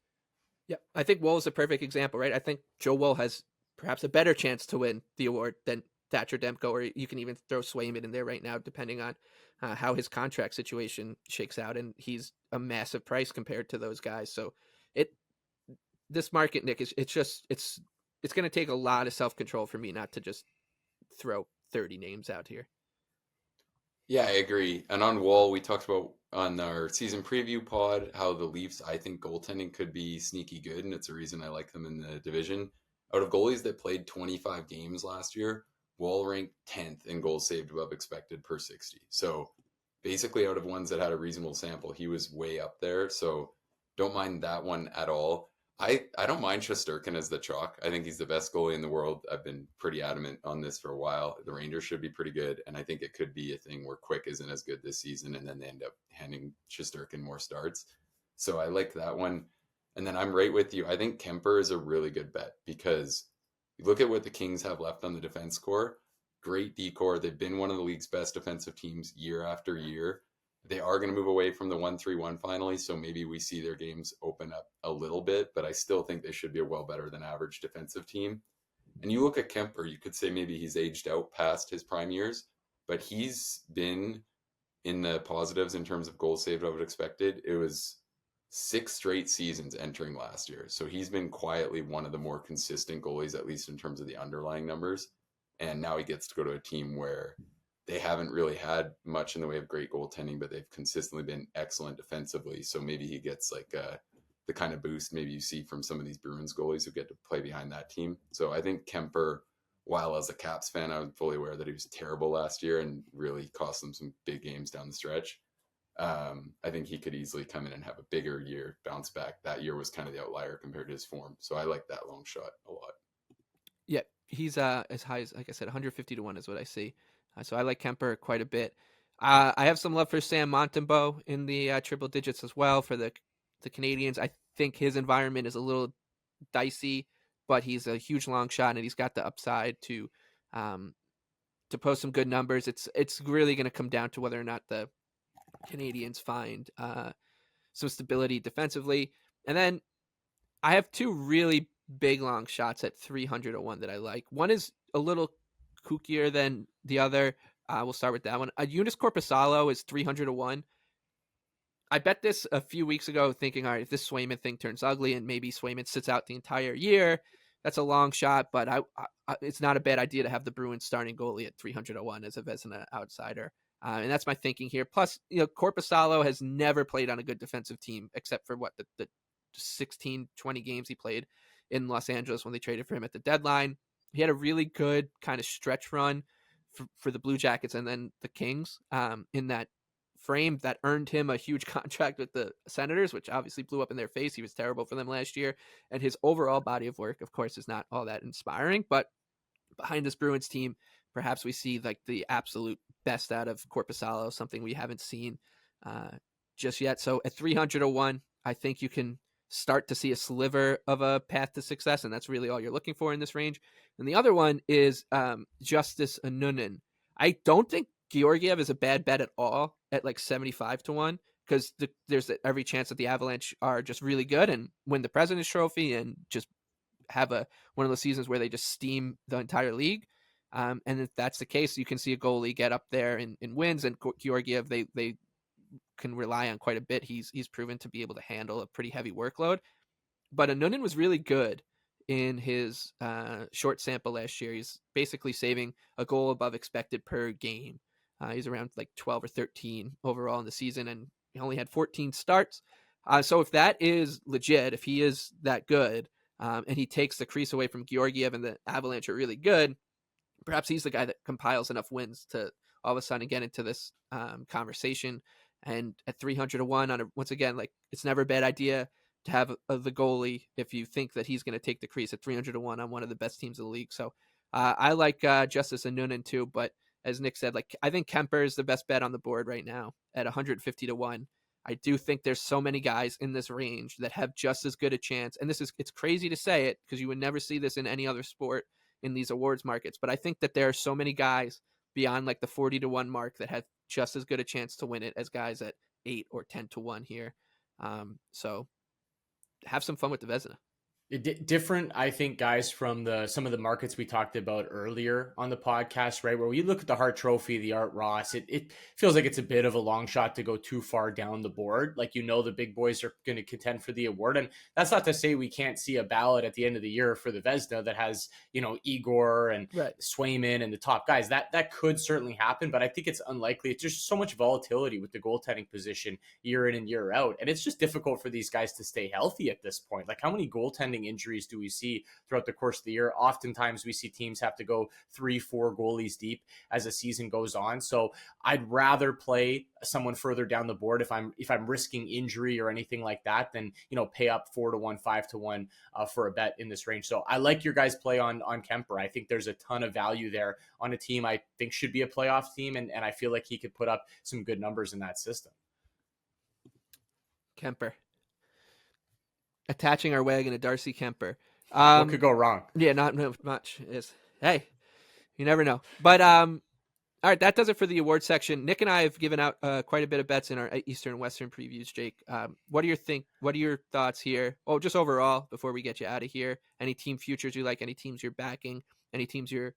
Yeah, I think Woll is a perfect example, right? I think Joe Woll has perhaps a better chance to win the award than Thatcher Demko, or you can even throw Swayman in there right now, depending on how his contract situation shakes out. And he's a massive price compared to those guys. So this market, Nick, it's going to take a lot of self-control for me not to just throw 30 names out here. Yeah, I agree. And on Woll, we talked about on our season preview pod how the Leafs, I think goaltending could be sneaky good, and it's a reason I like them in the division. Out of goalies that played 25 games last year, Woll ranked 10th in goals saved above expected per 60. So basically out of ones that had a reasonable sample, he was way up there. So don't mind that one at all. I don't mind Shesterkin as the chalk. I think he's the best goalie in the world. I've been pretty adamant on this for a while. The Rangers should be pretty good, and I think it could be a thing where Quick isn't as good this season, and then they end up handing Shesterkin more starts. So I like that one. And then I'm right with you. I think Kemper is a really good bet because you look at what the Kings have left on the defense core. Great decor. They've been one of the league's best defensive teams year after year. They are going to move away from the 1-3-1 finally, so maybe we see their games open up a little bit, but I still think they should be a well better than average defensive team. And you look at Kemper, you could say maybe he's aged out past his prime years, but he's been in the positives in terms of goals saved over expected. It was 6 straight seasons entering last year. So he's been quietly one of the more consistent goalies, at least in terms of the underlying numbers. And now he gets to go to a team where they haven't really had much in the way of great goaltending, but they've consistently been excellent defensively. So maybe he gets like the kind of boost maybe you see from some of these Bruins goalies who get to play behind that team. So I think Kemper, while as a Caps fan, I'm fully aware that he was terrible last year and really cost them some big games down the stretch. I think he could easily come in and have a bigger year, bounce back. That year was kind of the outlier compared to his form. So I like that long shot a lot. Yeah, he's as high as, like I said, 150 to 1 is what I see. So I like Kemper quite a bit. I have some love for Sam Montembeault in the triple digits as well for the Canadians. I think his environment is a little dicey, but he's a huge long shot and he's got the upside to post some good numbers. It's really going to come down to whether or not the Canadians find some stability defensively. And then I have two really big long shots at 300 to 1 that I like. One is a little kookier than the other. We'll start with that one. Joonas Korpisalo is 300 to 1. I bet this a few weeks ago thinking, all right, if this Swayman thing turns ugly and maybe Swayman sits out the entire year, that's a long shot, but it's not a bad idea to have the Bruins starting goalie at 300 to 1 as a Vezina outsider. And that's my thinking here. Plus, Korpisalo has never played on a good defensive team except for the 16, 20 games he played in Los Angeles when they traded for him at the deadline. He had a really good kind of stretch run for the Blue Jackets and then the Kings in that frame that earned him a huge contract with the Senators, which obviously blew up in their face. He was terrible for them last year. And his overall body of work, of course, is not all that inspiring. But behind this Bruins team, perhaps we see like the absolute best out of Korpisalo, something we haven't seen just yet. So at 300 to 1, I think you can start to see a sliver of a path to success, and that's really all you're looking for in this range. And the other one is Justice Anunin. I don't think Georgiev is a bad bet at all at like 75 to 1 because there's every chance that the Avalanche are just really good and win the President's Trophy and just have one of those seasons where they just steam the entire league. And if that's the case, you can see a goalie get up there in wins, and Georgiev, they can rely on quite a bit. He's proven to be able to handle a pretty heavy workload. But Anunin was really good in his short sample last year. He's basically saving a goal above expected per game. He's around like 12 or 13 overall in the season, and he only had 14 starts. So if that is legit, if he is that good, and he takes the crease away from Georgiev and the Avalanche are really good, perhaps he's the guy that compiles enough wins to all of a sudden get into this conversation. And at 300 to 1, once again, like it's never a bad idea to have the goalie if you think that he's going to take the crease at 300 to 1 on one of the best teams in the league. So I like Justice Anunin too, but as Nick said, like I think Kemper is the best bet on the board right now at 150 to 1. I do think there's so many guys in this range that have just as good a chance. And it's crazy to say it because you would never see this in any other sport in these awards markets. But I think that there are so many guys beyond like the 40 to 1 mark that have just as good a chance to win it as guys at 8 or 10 to 1 here. So have some fun with the Vezina. Different, I think, guys, from some of the markets we talked about earlier on the podcast, right? Where we look at the Hart Trophy, the Art Ross, it feels like it's a bit of a long shot to go too far down the board. Like, the big boys are going to contend for the award. And that's not to say we can't see a ballot at the end of the year for the Vezina that has, Igor and right. Swayman and the top guys. That could certainly happen, but I think it's unlikely. It's just so much volatility with the goaltending position year in and year out. And it's just difficult for these guys to stay healthy at this point. Like, how many goaltending injuries do we see throughout the course of the year? Oftentimes we see teams have to go 3-4 goalies deep as a season goes on. So I'd rather play someone further down the board if I'm risking injury or anything like that than pay up 4 to 1, 5 to 1 for a bet in this range. So I like your guys' play on Kemper. I think there's a ton of value there on a team I think should be a playoff team, and I feel like he could put up some good numbers in that system. Kemper. Attaching our wagon to Darcy Kemper. What could go wrong? Yeah, not much. Hey, you never know. But all right, that does it for the award section. Nick and I have given out quite a bit of bets in our Eastern and Western previews. Jake, what are your thoughts here? Oh, just overall before we get you out of here. Any team futures you like? Any teams you're backing? Any teams you're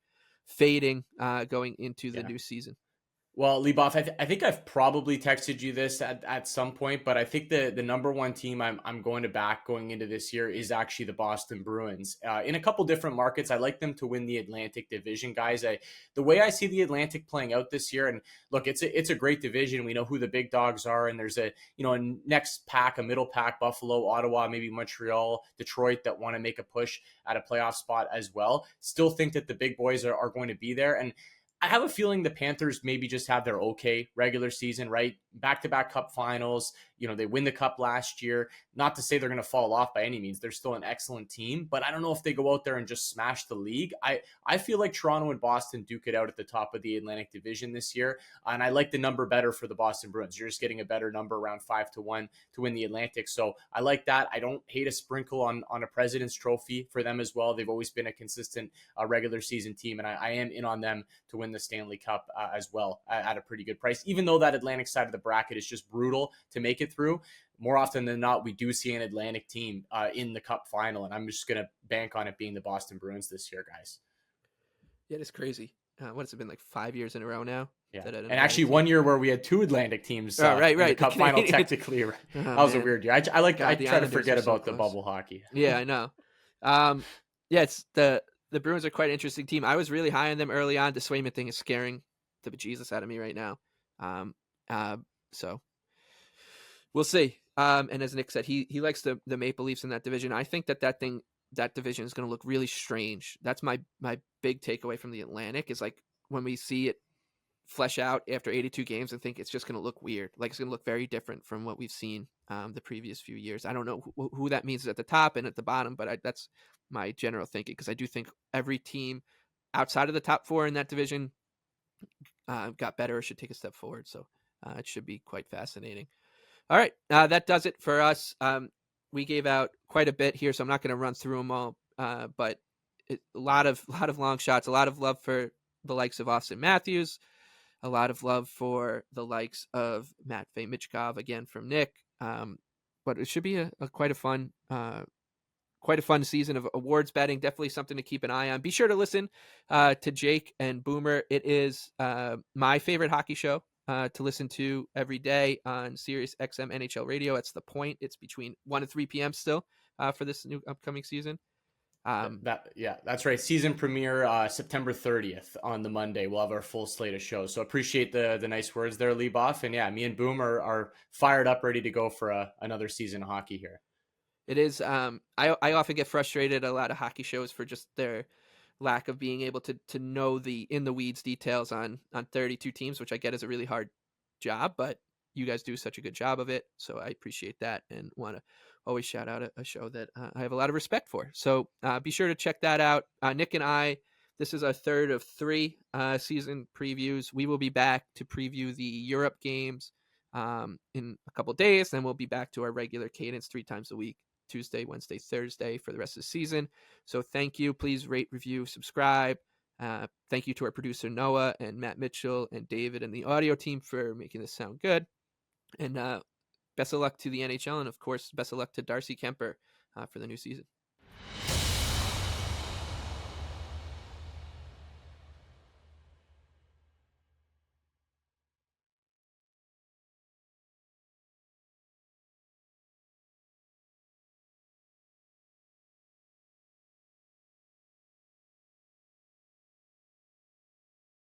fading going into the new season? Well, Leboff, I think I've probably texted you this at some point, but I think the number one team I'm going to back going into this year is actually the Boston Bruins. In a couple different markets, I like them to win the Atlantic Division, guys. The way I see the Atlantic playing out this year, and look, it's a great division. We know who the big dogs are, and there's a next pack, a middle pack, Buffalo, Ottawa, maybe Montreal, Detroit, that want to make a push at a playoff spot as well. Still think that the big boys are going to be there, and I have a feeling the Panthers maybe just have their okay regular season, right? Back-to-back cup finals. They win the cup last year. Not to say they're going to fall off by any means. They're still an excellent team, but I don't know if they go out there and just smash the league. I feel like Toronto and Boston duke it out at the top of the Atlantic Division this year, and I like the number better for the Boston Bruins. You're just getting a better number, around 5-1 to win the Atlantic. So I like that. I don't hate a sprinkle on a President's Trophy for them as well. They've always been a consistent regular season team, and I am in on them to win the Stanley Cup as well at a pretty good price, even though that Atlantic side of the bracket is just brutal to make it through. More often than not, we do see an Atlantic team in the cup final, and I'm just going to bank on it being the Boston Bruins this year, guys. Yeah, it's crazy. What has it been, like 5 years in a row now? Yeah, and actually 1 year where we had two Atlantic teams right. in the cup final technically. That was a weird year. I try to forget about the bubble hockey. Yeah, I know. Yeah, it's the Bruins are quite an interesting team. I was really high on them early on. The Swayman thing is scaring the bejesus out of me right now. So we'll see. And as Nick said, he likes the Maple Leafs in that division. I think that division is going to look really strange. That's my big takeaway from the Atlantic, is like when we see it flesh out after 82 games, I think it's just going to look weird. Like, it's going to look very different from what we've seen the previous few years. I don't know who that means at the top and at the bottom, but that's my general thinking, because I do think every team outside of the top four in that division got better or should take a step forward. So it should be quite fascinating. All right, that does it for us. We gave out quite a bit here, so I'm not going to run through them all, but a lot of long shots, a lot of love for the likes of Austin Matthews, a lot of love for the likes of Matvei Michkov, again from Nick. But it should be quite a fun season of awards betting. Definitely something to keep an eye on. Be sure to listen to Jake and Boomer. It is my favorite hockey show to listen to every day on Sirius XM NHL Radio. That's The Point. It's between 1 and 3 p.m. still for this new upcoming season. That's right. Season premiere September 30th on the Monday. We'll have our full slate of shows. So appreciate the nice words there, Leboff. And yeah, me and Boom are fired up, ready to go for another season of hockey here. It is. I often get frustrated at a lot of hockey shows for just their lack of being able to know the in the weeds details on 32 teams, which I get is a really hard job, but you guys do such a good job of it. So I appreciate that and want to always shout out a show that I have a lot of respect for. So be sure to check that out. Nick and I, this is our third of 3 season previews. We will be back to preview the Europe games in a couple days. Then we'll be back to our regular cadence 3 times a week, Tuesday, Wednesday, Thursday for the rest of the season. So thank you. Please rate, review, subscribe. Thank you to our producer Noah and Matt Mitchell and David and the audio team for making this sound good. And best of luck to the NHL, and of course, best of luck to Darcy Kemper for the new season.